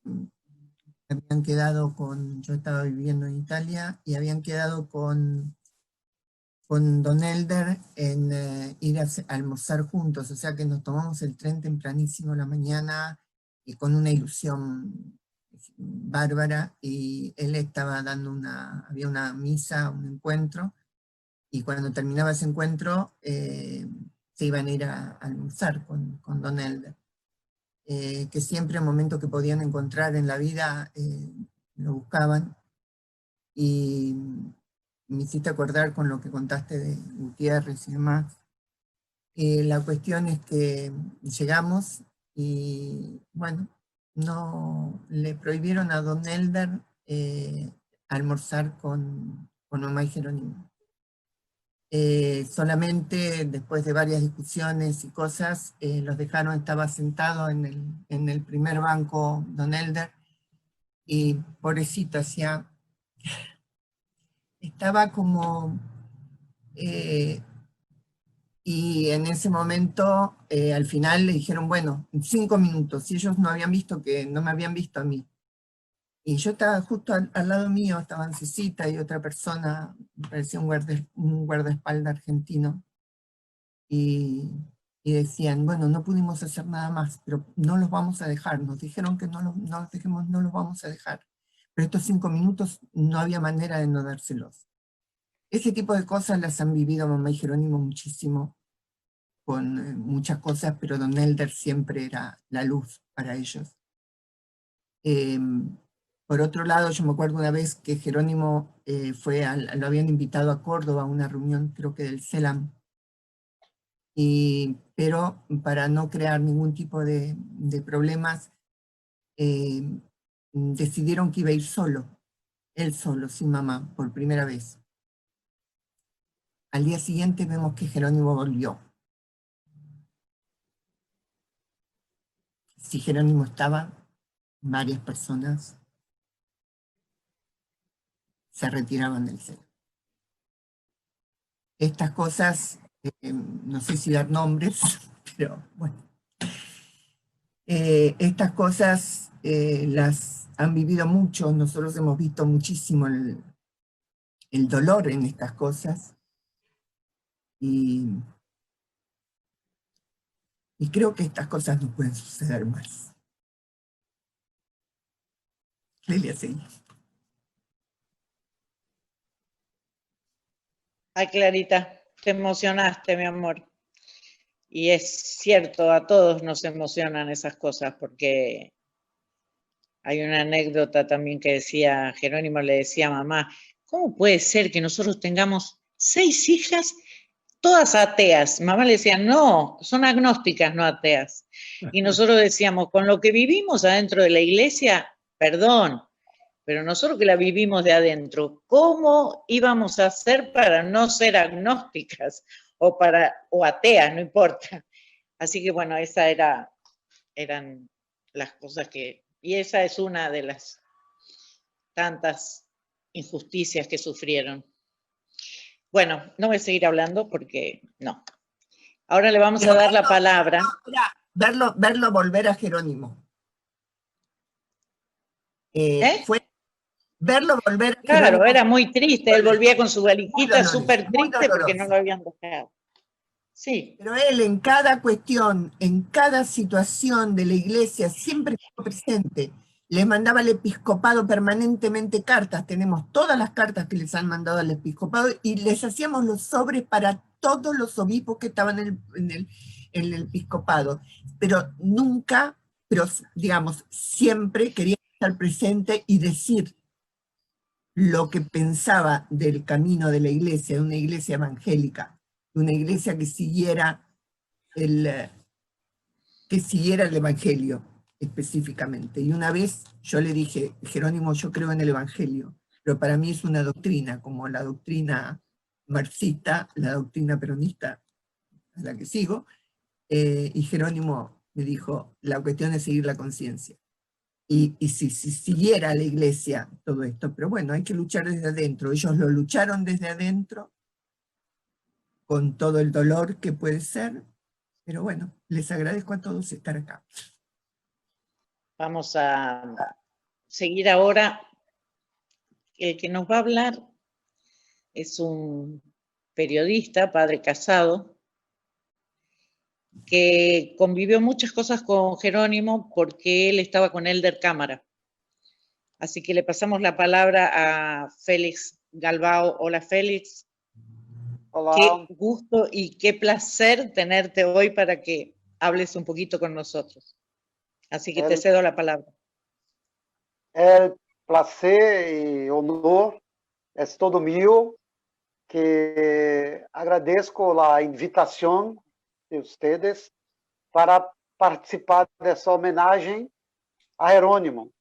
habían quedado yo estaba viviendo en Italia, y habían quedado con Don Elder en ir a almorzar juntos, o sea que nos tomamos el tren tempranísimo en la mañana y con una ilusión bárbara, y él estaba dando había una misa, un encuentro, y cuando terminaba ese encuentro se iban a ir a almorzar con Don Elder, que siempre en momentos que podían encontrar en la vida lo buscaban, y me hiciste acordar con lo que contaste de Gutiérrez y demás. La cuestión es que llegamos y bueno, no le prohibieron a Don Elder almorzar con mamá y Jerónimo. Solamente después de varias discusiones y cosas, los dejaron, estaba sentado en el primer banco Don Elder, y pobrecito, estaba como... y en ese momento, al final le dijeron, bueno, 5 minutos, y ellos no me habían visto a mí. Y yo estaba justo al lado mío, estaban Cecita y otra persona, me parecía un guardaespaldas argentino, y decían, bueno, no pudimos hacer nada más, pero no los vamos a dejar, nos dijeron que no los vamos a dejar, pero estos 5 minutos no había manera de no dárselos. Ese tipo de cosas las han vivido mamá y Jerónimo muchísimo, con muchas cosas, pero Don Elder siempre era la luz para ellos. Por otro lado, yo me acuerdo una vez que Jerónimo lo habían invitado a Córdoba a una reunión, creo que del CELAM, pero para no crear ningún tipo de problemas, decidieron que iba a ir él solo, sin mamá, por primera vez. Al día siguiente vemos que Jerónimo volvió. Si Jerónimo estaba, varias personas se retiraban del CELAM. Estas cosas, no sé si dar nombres, pero bueno. Estas cosas las han vivido muchos, nosotros hemos visto muchísimo el dolor en estas cosas, y creo que estas cosas no pueden suceder más. Clelia, sí. Ay, Clarita, te emocionaste, mi amor. Y es cierto, a todos nos emocionan esas cosas, porque hay una anécdota también que decía, Jerónimo le decía a mamá, ¿cómo puede ser que nosotros tengamos 6 hijas, todas ateas? Mamá le decía, no, son agnósticas, no ateas. Y nosotros decíamos, con lo que vivimos adentro de la iglesia, perdón, pero nosotros que la vivimos de adentro, ¿cómo íbamos a hacer para no ser agnósticas o ateas, no importa? Así que bueno, esas eran las cosas y esa es una de las tantas injusticias que sufrieron. Bueno, no voy a seguir hablando porque no. Ahora le vamos a dar la palabra. Verlo volver a Jerónimo. Fue verlo volver a Claro, Jerónimo. era muy triste, él volvía con su valijita súper triste porque no lo habían dejado. Sí. Pero él en cada cuestión, en cada situación de la iglesia, siempre estuvo presente. les mandaba al episcopado permanentemente cartas, tenemos todas las cartas que les han mandado al episcopado, y les hacíamos los sobres para todos los obispos que estaban en el episcopado, pero nunca, pero digamos, siempre quería estar presente y decir lo que pensaba del camino de la iglesia, de una iglesia evangélica, de una iglesia que siguiera el evangelio específicamente. Y una vez yo le dije, Jerónimo, yo creo en el evangelio, pero para mí es una doctrina, como la doctrina marxista, la doctrina peronista, a la que sigo, y Jerónimo me dijo, la cuestión es seguir la conciencia. Y si siguiera la iglesia todo esto, pero bueno, hay que luchar desde adentro. Ellos lo lucharon desde adentro, con todo el dolor que puede ser, pero bueno, les agradezco a todos estar acá. Vamos a seguir ahora. El que nos va a hablar es un periodista, padre casado, que convivió muchas cosas con Jerónimo porque él estaba con Elder Cámara. Así que le pasamos la palabra a Félix Galbao. Hola, Félix. Hola. Qué gusto y qué placer tenerte hoy para que hables un poquito con nosotros. Así que te cedo la palabra. El placer y honor es todo mío, que agradezco la invitación de ustedes para participar de esa homenaje a Jerónimo.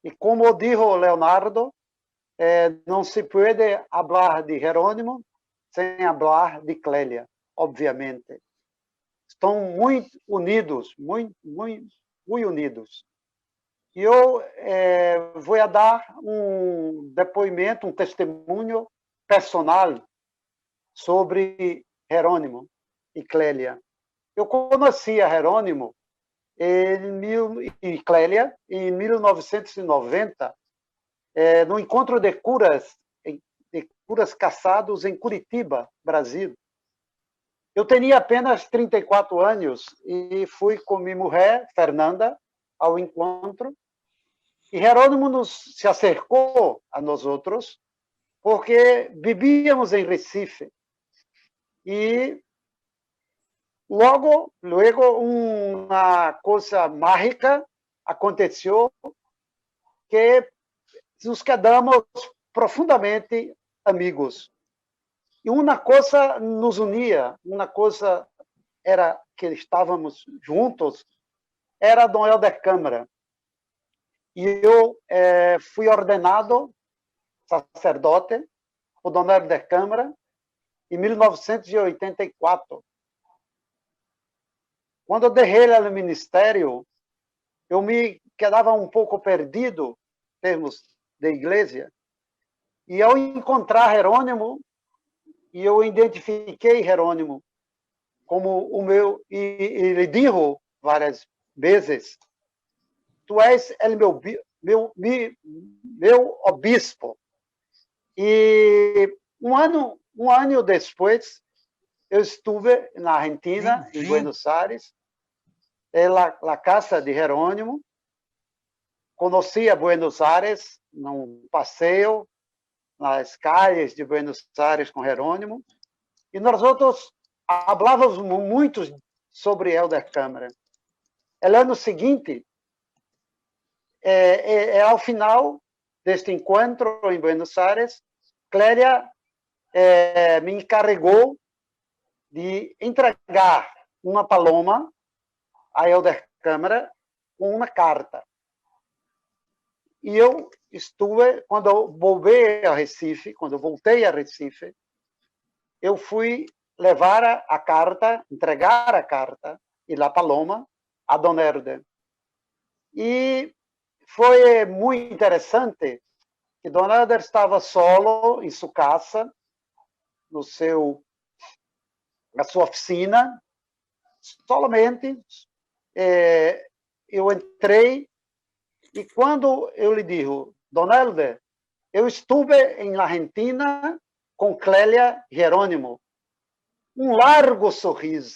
Y como dijo Leonardo, no se puede hablar de Jerónimo sin hablar de Clélia, obviamente. Estão muito unidos, muito unidos. E eu vou dar depoimento, testemunho personal sobre Jerônimo e Clélia. Eu conheci a Jerônimo e Clélia em 1990, no encontro de curas casados em Curitiba, Brasil. Eu tinha apenas 34 anos e fui com minha mulher, Fernanda, ao encontro. E Jerônimo se acercou a nós outros, porque vivíamos em Recife. E logo uma coisa mágica aconteceu, que nos quedamos profundamente amigos. E uma coisa nos unia, uma coisa era que estávamos juntos, era Dom Helder Câmara. E eu fui ordenado sacerdote por Dom Helder Câmara em 1984. Quando eu deixei o ministério, eu me quedava um pouco perdido em termos de igreja. E ao encontrar Jerônimo, e eu identifiquei Jerônimo como o meu, e ele disse várias vezes, tu és meu obispo. E um ano depois, eu estive na Argentina, em Buenos Aires, na casa de Jerônimo, conheci a Buenos Aires num passeio, nas calles de Buenos Aires com Jerônimo, e nós outros falávamos muito sobre Helder Câmara. No ano seguinte, ao final deste encontro em Buenos Aires, Clélia me encarregou de entregar uma paloma a Helder Câmara com uma carta. E eu estuve, quando eu voltei a Recife, eu fui levar a carta, entregar a carta e a paloma a Dom Helder. E foi muito interessante que Dom Helder estava solo em sua casa, na sua oficina, solamente. Eu entrei. E quando eu lhe digo, Dom Helder, eu estive em Argentina com Clélia Jerônimo. Largo sorriso.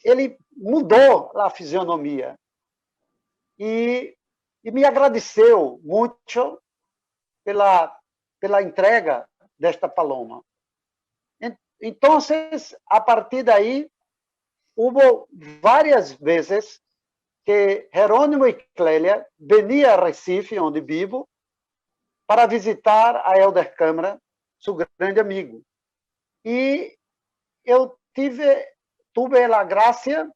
Ele mudou a fisionomia. e me agradeceu muito pela entrega desta paloma. Então, a partir daí, houve várias vezes que Jerônimo e Clélia veniam a Recife, onde vivo, para visitar a Helder Câmara, seu grande amigo. E eu tive a graça,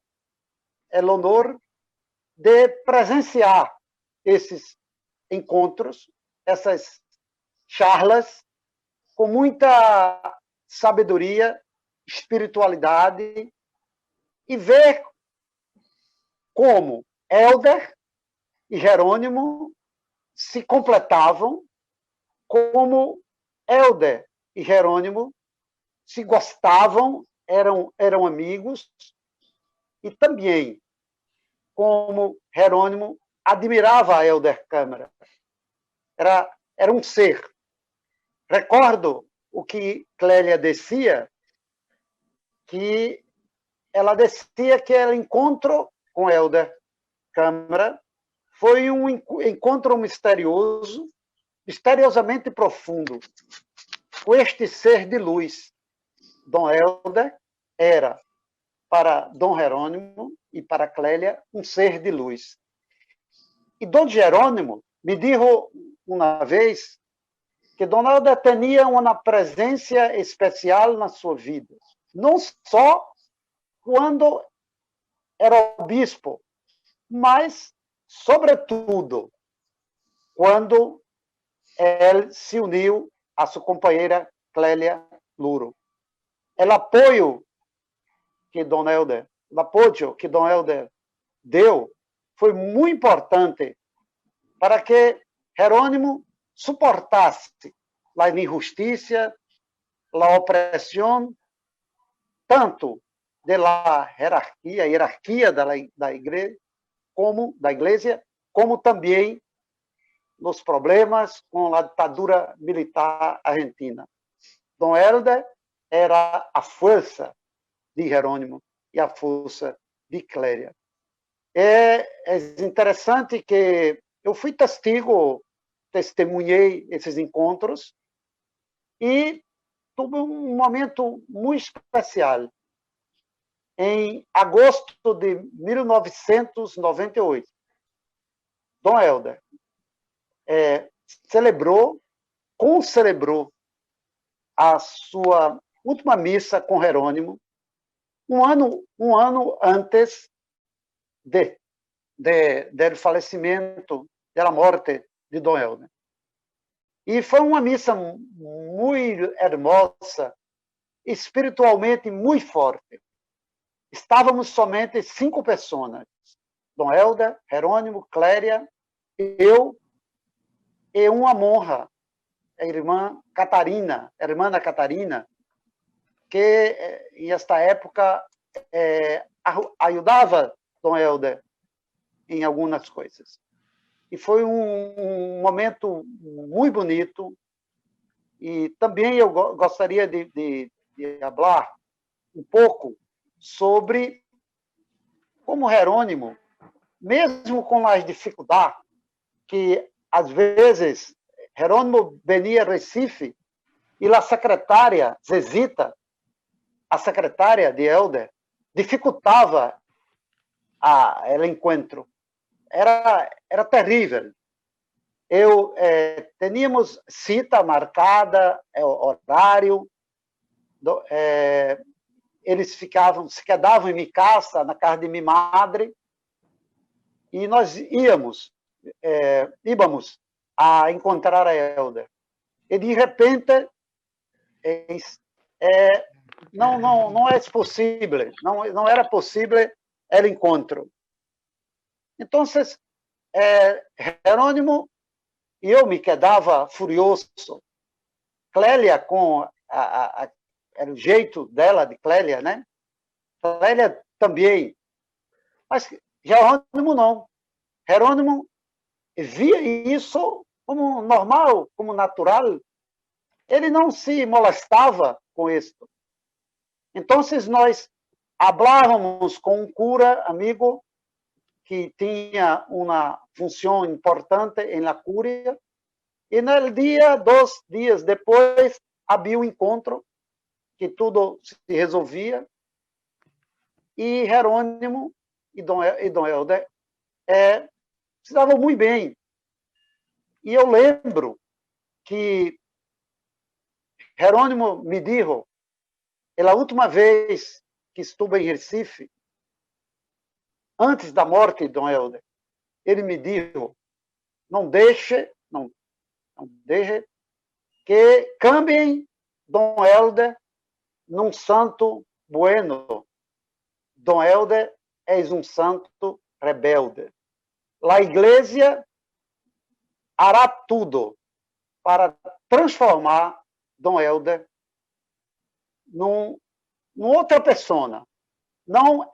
o honor de presenciar esses encontros, essas charlas, com muita sabedoria, espiritualidade, e ver como Helder e Jerônimo se completavam, como Helder e Jerônimo se gostavam, eram amigos, e também como Jerônimo admirava a Helder Câmara. Era um ser. Recordo o que Clélia dizia, que ela dizia que o encontro com Helder Câmara foi um encontro misterioso, misteriosamente profundo, com este ser de luz. Dom Helder era, para Dom Jerônimo e para Clélia, um ser de luz. E Dom Jerônimo me disse uma vez que Dom Helder tinha uma presença especial na sua vida, não só quando era bispo, mas, sobretudo, quando ele se uniu à sua companheira Clélia Luro. O apoio que Dom Helder deu foi muito importante para que Jerônimo suportasse a injustiça, a opressão, tanto da hierarquia da igreja, como também os problemas com a ditadura militar argentina. Dom Helder era a força de Jerônimo e a força de Clélia. É interessante que eu fui testemunhei esses encontros e tive um momento muito especial. Em agosto de 1998, Dom Helder concelebrou a sua última missa com Jerônimo, um ano antes do falecimento, da morte de Dom Helder. E foi uma missa muito hermosa, espiritualmente muito forte. Estávamos somente 5 pessoas. Dom Helder, Jerônimo, Clélia, eu e uma monja, a irmã da Catarina, que, em esta época, ajudava Dom Helder em algumas coisas. E foi um momento muito bonito. E também eu gostaria de falar um pouco sobre como Jerônimo, mesmo com as dificuldades, que às vezes Jerônimo venia a Recife e a secretária Zezita, a secretária de Helder, dificultava o encontro. Era terrível. Tínhamos cita marcada, horário, eles se quedavam em minha casa, na casa de minha madre, e nós íamos a encontrar a Helder. E, de repente, não é possível, não era possível o encontro. Então, Jerônimo e eu me quedava furioso. Clélia, com era o jeito dela, de Clélia, né? Clélia também. Mas Jerônimo não. Jerônimo via isso como normal, como natural. Ele não se molestava com isso. Então, nós falávamos com um cura amigo, que tinha uma função importante na Cúria, e no dia, 2 dias depois, havia um encontro, que tudo se resolvia, e Jerônimo e Dom Helder se davam muito bem. E eu lembro que Jerônimo me disse, a última vez que estive em Recife, antes da morte de Dom Helder, ele me disse, não deixe que cambiem Dom Helder num santo bueno. Dom Helder é um santo rebelde. A Igreja hará tudo para transformar Dom Helder numa outra pessoa. Não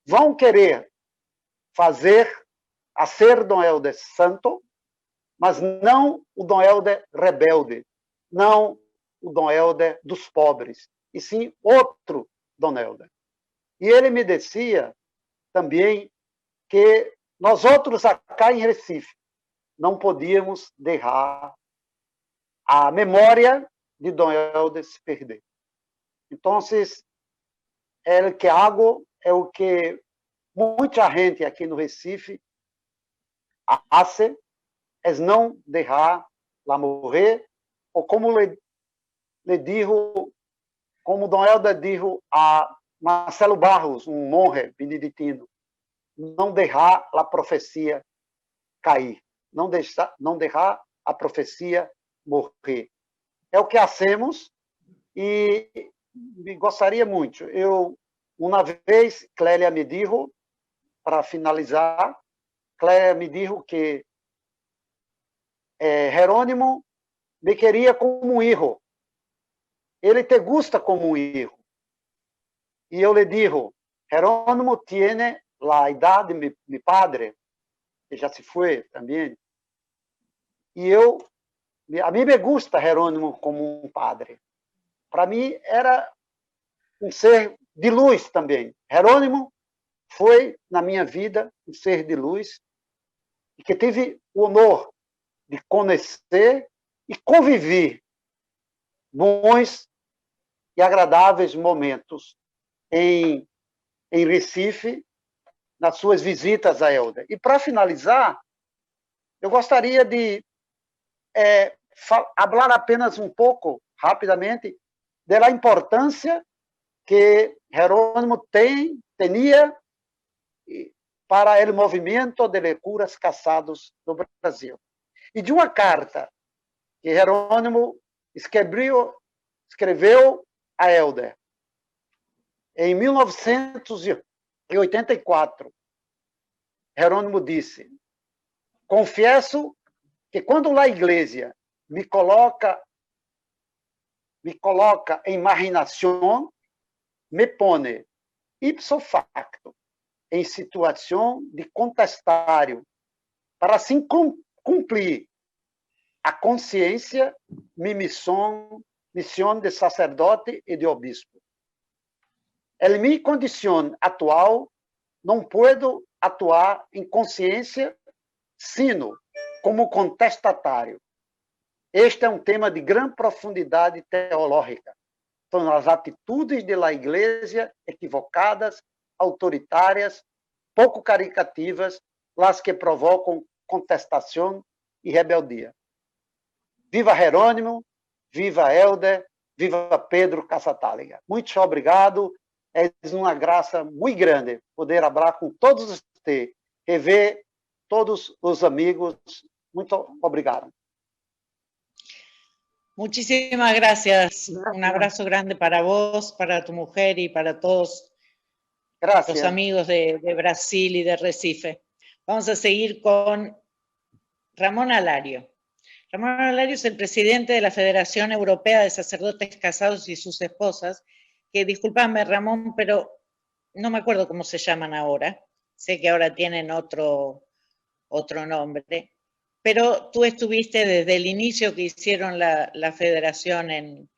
vão querer fazer Dom Helder santo, mas não o Dom Helder rebelde, não o Dom Helder dos pobres, e sim outro Dom Helder. E ele me dizia também que nós outros acá em Recife não podíamos deixar a memória de Dom Helder se perder. Então, o que hago é o que muita gente aqui no Recife faz, é não deixar lá morrer, ou como como Dom Helder disse a Marcelo Barros, um monge beneditino, não deixar a profecia cair, não deixar a profecia morrer. É o que hacemos, e gostaria muito. Uma vez, Clélia me disse, para finalizar, Clélia me disse que Jerônimo me queria como um filho. Ele te gusta como um filho. E eu lhe digo, Jerônimo tiene a idade de mi padre, que já se foi também. E a mim me gusta Jerônimo como um padre. Para mim era um ser de luz também. Jerônimo foi, na minha vida, um ser de luz, e que tive o honor de conhecer e conviver bons e agradáveis momentos em Recife, nas suas visitas a Helder. E, para finalizar, eu gostaria de falar apenas um pouco, rapidamente, da importância que Jerônimo tinha para o movimento de curas casados no Brasil. E de uma carta que Jerônimo escreveu a Helder em 1984. Jerônimo disse: confesso que quando a Igreja me coloca em marginação, me pone ipso facto em situação de contestário, para assim cumprir a consciência, minha missão de sacerdote e de obispo. Em minha condição atual, não puedo atuar em consciência, sino como contestatário. Este é um tema de grande profundidade teológica. São as atitudes da Igreja equivocadas, autoritárias, pouco caricativas, as que provocam contestação e rebeldia. Viva Jerônimo, viva Helder, viva Pedro Casaldáliga. Muito obrigado. É uma graça muito grande poder falar com todos vocês, rever todos os amigos. Muito obrigado. Muchísimas gracias. Un abrazo grande para vos, para tu mujer y para todos los amigos de Brasil y de Recife. Vamos a seguir con Ramón Alario. Ramón Alario es el presidente de la Federación Europea de Sacerdotes Casados y sus Esposas, que, discúlpame, Ramón, pero no me acuerdo cómo se llaman ahora. Sé que ahora tienen otro nombre. Pero tú estuviste desde el inicio que hicieron la federación en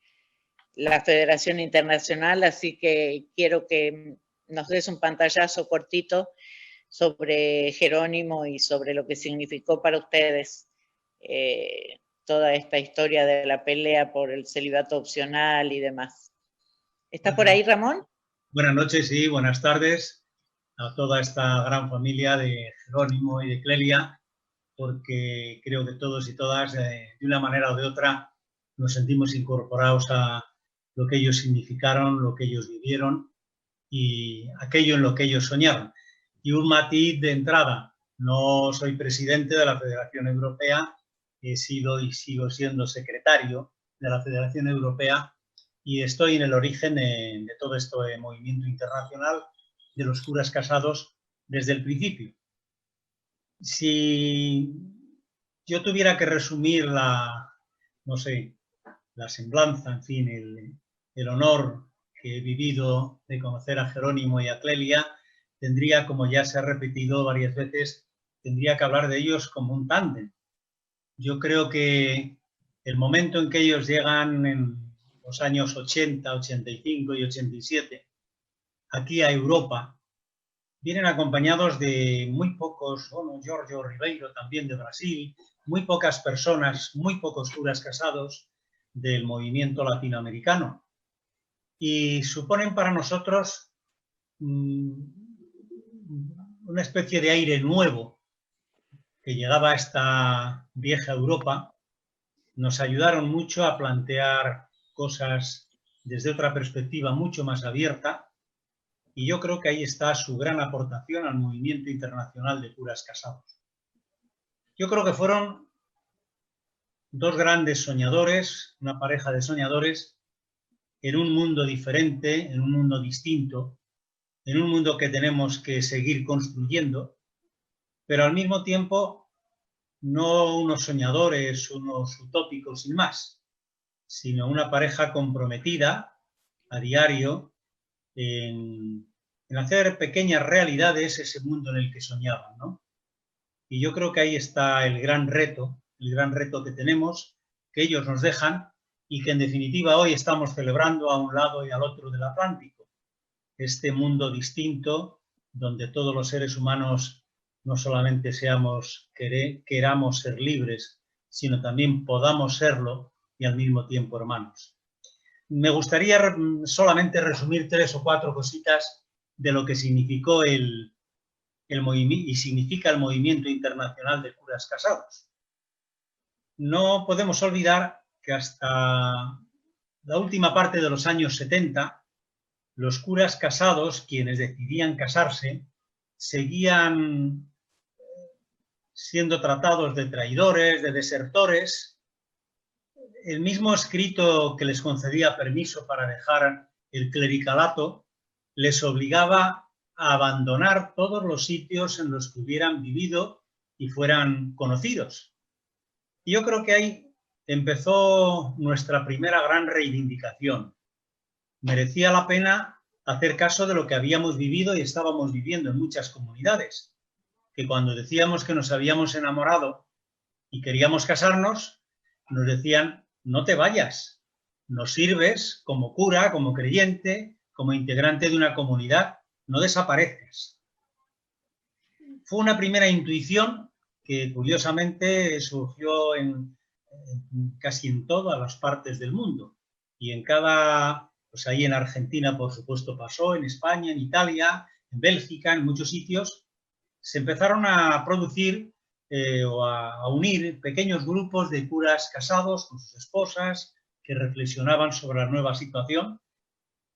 la Federación Internacional, así que quiero que nos des un pantallazo cortito sobre Jerónimo y sobre lo que significó para ustedes toda esta historia de la pelea por el celibato opcional y demás. ¿Estás por ahí, Ramón? Buenas noches y buenas tardes a toda esta gran familia de Jerónimo y de Clelia, porque creo que todos y todas, de una manera o de otra, nos sentimos incorporados a lo que ellos significaron, lo que ellos vivieron y aquello en lo que ellos soñaron. Y un matiz de entrada: no soy presidente de la Federación Europea, he sido y sigo siendo secretario de la Federación Europea y estoy en el origen de todo este movimiento internacional de los curas casados desde el principio. Si yo tuviera que resumir la semblanza, en fin, el honor que he vivido de conocer a Jerónimo y a Clelia, tendría, como ya se ha repetido varias veces, tendría que hablar de ellos como un tándem. Yo creo que el momento en que ellos llegan en los años 80, 85 y 87, aquí a Europa, vienen acompañados de muy pocos, bueno, Giorgio Ribeiro también de Brasil, muy pocas personas, muy pocos curas casados del movimiento latinoamericano. Y suponen para nosotros una especie de aire nuevo que llegaba a esta vieja Europa. Nos ayudaron mucho a plantear cosas desde otra perspectiva mucho más abierta, y yo creo que ahí está su gran aportación al movimiento internacional de curas casados. Yo creo que fueron dos grandes soñadores, una pareja de soñadores en un mundo diferente, en un mundo distinto, en un mundo que tenemos que seguir construyendo, pero al mismo tiempo no unos soñadores, unos utópicos sin más, sino una pareja comprometida a diario en hacer pequeñas realidades ese mundo en el que soñaban, ¿no? Y yo creo que ahí está el gran reto que tenemos, que ellos nos dejan y que en definitiva hoy estamos celebrando a un lado y al otro del Atlántico. Este mundo distinto donde todos los seres humanos no solamente queramos ser libres, sino también podamos serlo y al mismo tiempo hermanos. Me gustaría solamente resumir 3 o 4 cositas de lo que significó el movimiento y significa el movimiento internacional de curas casados. No podemos olvidar que hasta la última parte de los años 70, los curas casados, quienes decidían casarse, seguían siendo tratados de traidores, de desertores. El mismo escrito que les concedía permiso para dejar el clericalato les obligaba a abandonar todos los sitios en los que hubieran vivido y fueran conocidos. Y yo creo que ahí empezó nuestra primera gran reivindicación. Merecía la pena hacer caso de lo que habíamos vivido y estábamos viviendo en muchas comunidades, que cuando decíamos que nos habíamos enamorado y queríamos casarnos, nos decían: no te vayas, nos sirves como cura, como creyente, como integrante de una comunidad, no desapareces. Fue una primera intuición que curiosamente surgió casi en todas las partes del mundo, y en cada, pues ahí en Argentina por supuesto pasó, en España, en Italia, en Bélgica, en muchos sitios, se empezaron a producir o a unir pequeños grupos de curas casados con sus esposas que reflexionaban sobre la nueva situación,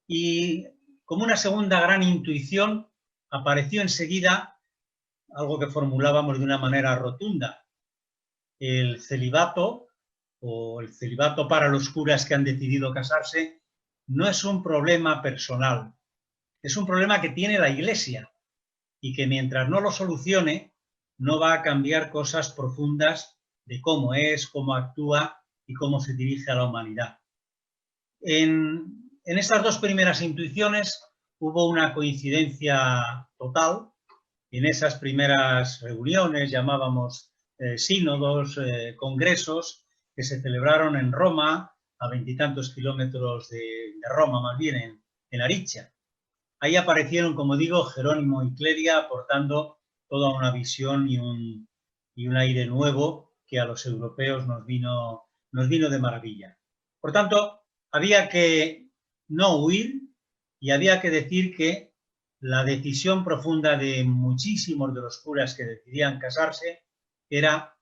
y como una segunda gran intuición apareció enseguida algo que formulábamos de una manera rotunda: el celibato, o el celibato para los curas que han decidido casarse, no es un problema personal, es un problema que tiene la Iglesia y que mientras no lo solucione no va a cambiar cosas profundas de cómo es, cómo actúa y cómo se dirige a la humanidad. En estas dos primeras intuiciones hubo una coincidencia total. En esas primeras reuniones, llamábamos sínodos, congresos, que se celebraron en Roma, a 20 y tantos kilómetros de Roma, más bien en Aricha. ahí aparecieron, como digo, Jerónimo y Clelia aportando toda una visión y un aire nuevo que a los europeos nos vino de maravilla. Por tanto, había que no huir y había que decir que la decisión profunda de muchísimos de los curas que decidían casarse era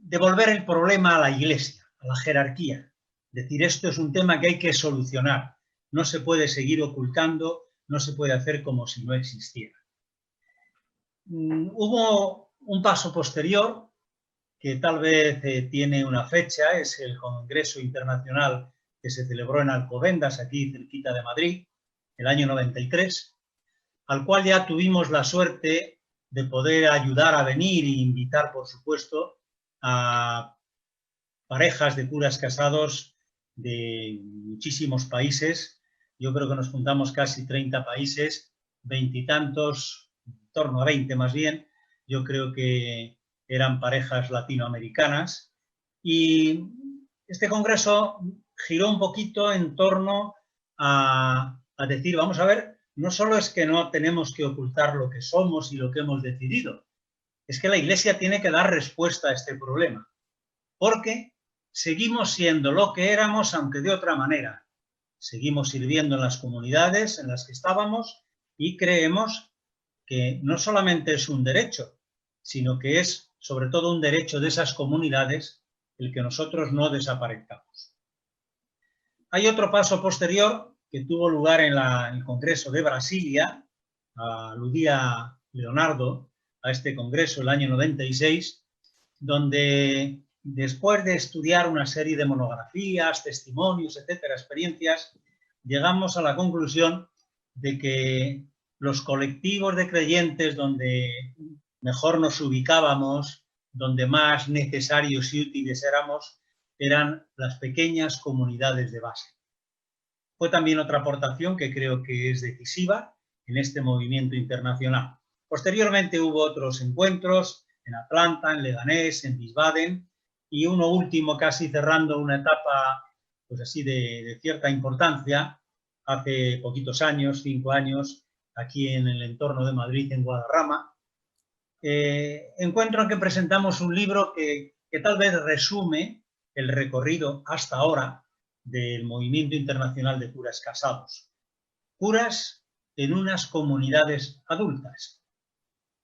devolver el problema a la Iglesia, a la jerarquía. Decir, esto es un tema que hay que solucionar. No se puede seguir ocultando, no se puede hacer como si no existiera. Hubo un paso posterior que tal vez tiene una fecha, es el Congreso Internacional que se celebró en Alcobendas, aquí cerquita de Madrid, el año 93, al cual ya tuvimos la suerte de poder ayudar a venir e invitar, por supuesto, a parejas de curas casados de muchísimos países. Yo creo que nos juntamos casi 30 países, 20 y tantos, en torno a 20 más bien. Yo creo que eran parejas latinoamericanas. Y este congreso giró un poquito en torno a decir, vamos a ver, no solo es que no tenemos que ocultar lo que somos y lo que hemos decidido, es que la Iglesia tiene que dar respuesta a este problema, porque seguimos siendo lo que éramos, aunque de otra manera. Seguimos sirviendo en las comunidades en las que estábamos y creemos que no solamente es un derecho, sino que es sobre todo un derecho de esas comunidades el que nosotros no desaparezcamos. Hay otro paso posterior que tuvo lugar en el Congreso de Brasilia, aludía Leonardo a este congreso el año 96, donde después de estudiar una serie de monografías, testimonios, etcétera, experiencias, llegamos a la conclusión de que los colectivos de creyentes donde mejor nos ubicábamos, donde más necesarios y útiles éramos, eran las pequeñas comunidades de base. Fue también otra aportación que creo que es decisiva en este movimiento internacional. Posteriormente hubo otros encuentros en Atlanta, en Leganés, en Wiesbaden, y uno último casi cerrando una etapa pues así de cierta importancia, hace poquitos años, 5 años, aquí en el entorno de Madrid, en Guadarrama. Encuentro en que presentamos un libro que tal vez resume el recorrido hasta ahora del movimiento internacional de curas casados. Curas en unas comunidades adultas.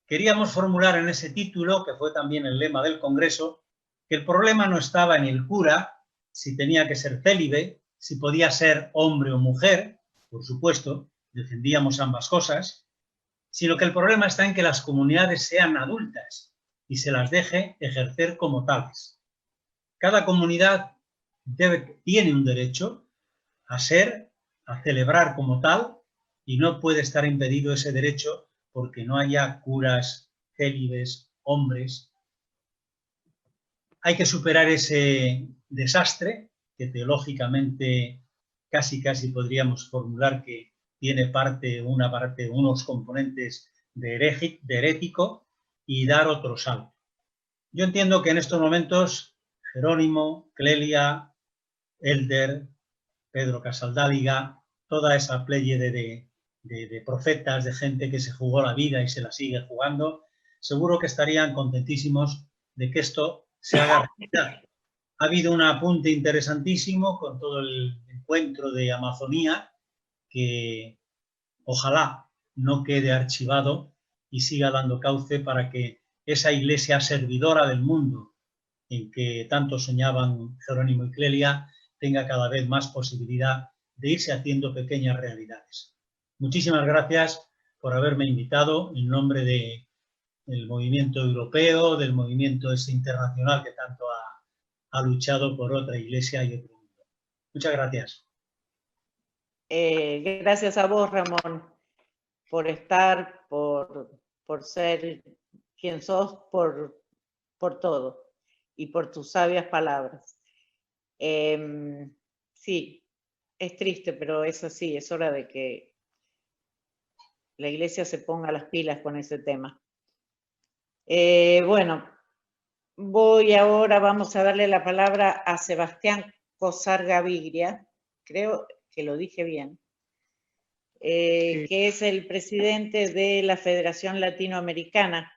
Queríamos formular en ese título, que fue también el lema del Congreso, que el problema no estaba en el cura, si tenía que ser célibe, si podía ser hombre o mujer, por supuesto, defendíamos ambas cosas, sino que el problema está en que las comunidades sean adultas y se las deje ejercer como tales. Cada comunidad tiene un derecho a celebrar como tal, y no puede estar impedido ese derecho porque no haya curas célibes, hombres. Hay que superar ese desastre que teológicamente casi podríamos formular que tiene unos componentes de herético, y dar otro salto. Yo entiendo que en estos momentos Jerónimo, Clelia, Elder, Pedro Casaldáliga, toda esa pléyade de profetas, de gente que se jugó la vida y se la sigue jugando, seguro que estarían contentísimos de que esto se haga realidad. Ha habido un apunte interesantísimo con todo el encuentro de Amazonía, que ojalá no quede archivado y siga dando cauce para que esa iglesia servidora del mundo en que tanto soñaban Jerónimo y Clelia tenga cada vez más posibilidad de irse haciendo pequeñas realidades. Muchísimas gracias por haberme invitado en nombre del movimiento europeo, del movimiento internacional que tanto ha luchado por otra iglesia y otro mundo. Muchas gracias. Gracias a vos, Ramón, por estar, por ser quien sos, por todo y por tus sabias palabras. Sí, es triste, pero es así, es hora de que la Iglesia se ponga las pilas con ese tema. Bueno, vamos a darle la palabra a Sebastián Cosar Gaviria. Creo, que lo dije bien, que es el presidente de la Federación Latinoamericana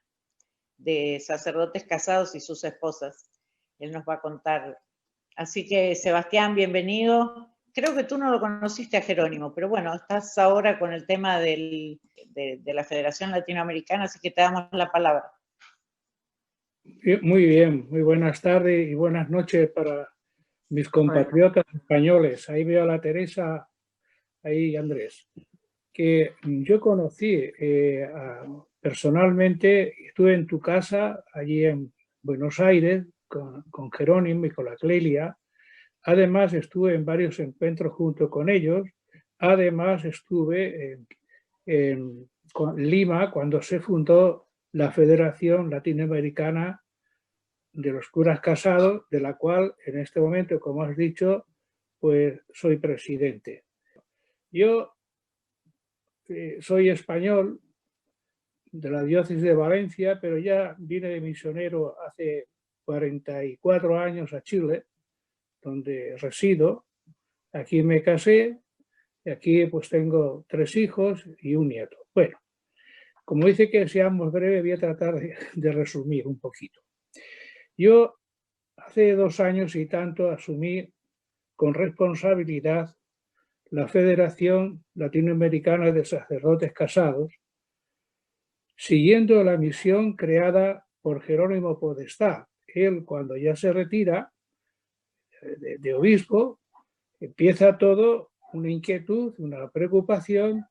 de Sacerdotes Casados y sus Esposas. Él nos va a contar. Así que, Sebastián, bienvenido. Creo que tú no lo conociste a Jerónimo, pero bueno, estás ahora con el tema de la Federación Latinoamericana, así que te damos la palabra. Muy bien, muy buenas tardes y buenas noches para mis compatriotas españoles. Ahí veo a la Teresa, ahí Andrés, que yo conocí personalmente, estuve en tu casa, allí en Buenos Aires, con Jerónimo y con la Clelia. Además estuve en varios encuentros junto con ellos. Además estuve en Lima cuando se fundó la Federación Latinoamericana de los Curas Casados, de la cual en este momento, como has dicho, pues soy presidente. Yo soy español de la diócesis de Valencia, pero ya vine de misionero hace 44 años a Chile, donde resido. Aquí me casé y aquí pues tengo 3 hijos y un nieto. Bueno, como dice que seamos breves, voy a tratar de resumir un poquito. Yo hace 2 años y tanto asumí con responsabilidad la Federación Latinoamericana de Sacerdotes Casados, siguiendo la misión creada por Jerónimo Podestá. Él, cuando ya se retira de obispo, empieza todo una inquietud, una preocupación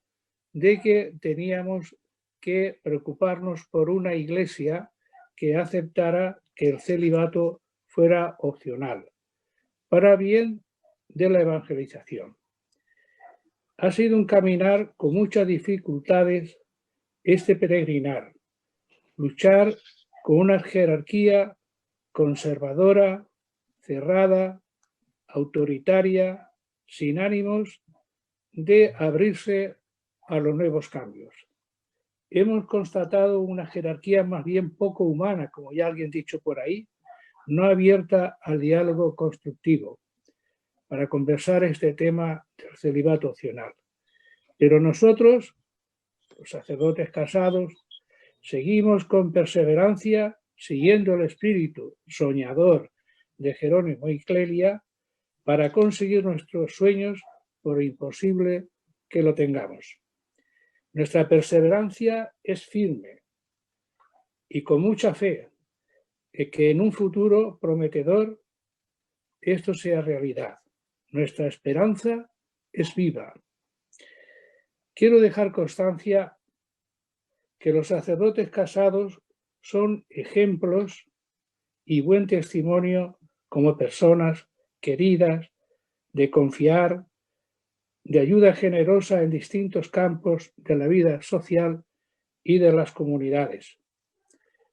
de que teníamos que preocuparnos por una iglesia que aceptara que el celibato fuera opcional, para bien de la evangelización. Ha sido un caminar con muchas dificultades este peregrinar, luchar con una jerarquía conservadora, cerrada, autoritaria, sin ánimos de abrirse a los nuevos cambios. Hemos constatado una jerarquía más bien poco humana, como ya alguien ha dicho por ahí, no abierta al diálogo constructivo para conversar este tema del celibato opcional. Pero nosotros, los sacerdotes casados, seguimos con perseverancia, siguiendo el espíritu soñador de Jerónimo y Clelia, para conseguir nuestros sueños, por imposible que lo tengamos. Nuestra perseverancia es firme y con mucha fe de que en un futuro prometedor esto sea realidad. Nuestra esperanza es viva. Quiero dejar constancia que los sacerdotes casados son ejemplos y buen testimonio como personas queridas, de confiar, de ayuda generosa en distintos campos de la vida social y de las comunidades.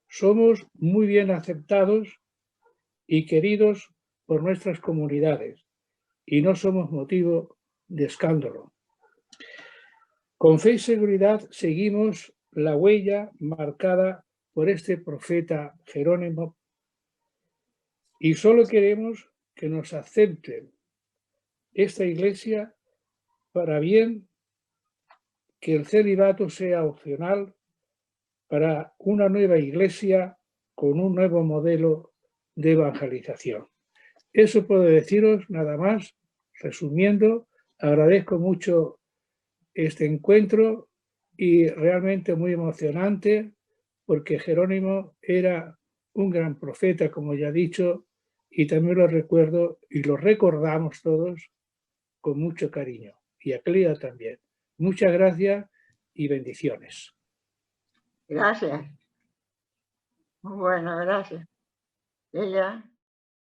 Somos muy bien aceptados y queridos por nuestras comunidades y no somos motivo de escándalo. Con fe y seguridad seguimos la huella marcada por este profeta Jerónimo y solo queremos que nos acepten esta iglesia para bien que el celibato sea opcional para una nueva iglesia con un nuevo modelo de evangelización. Eso puedo deciros nada más. Resumiendo, agradezco mucho este encuentro y realmente muy emocionante porque Jerónimo era un gran profeta, como ya he dicho, y también lo recuerdo y lo recordamos todos con mucho cariño. Y a Clea también. Muchas gracias y bendiciones. Gracias. Muy bueno, gracias. Ella.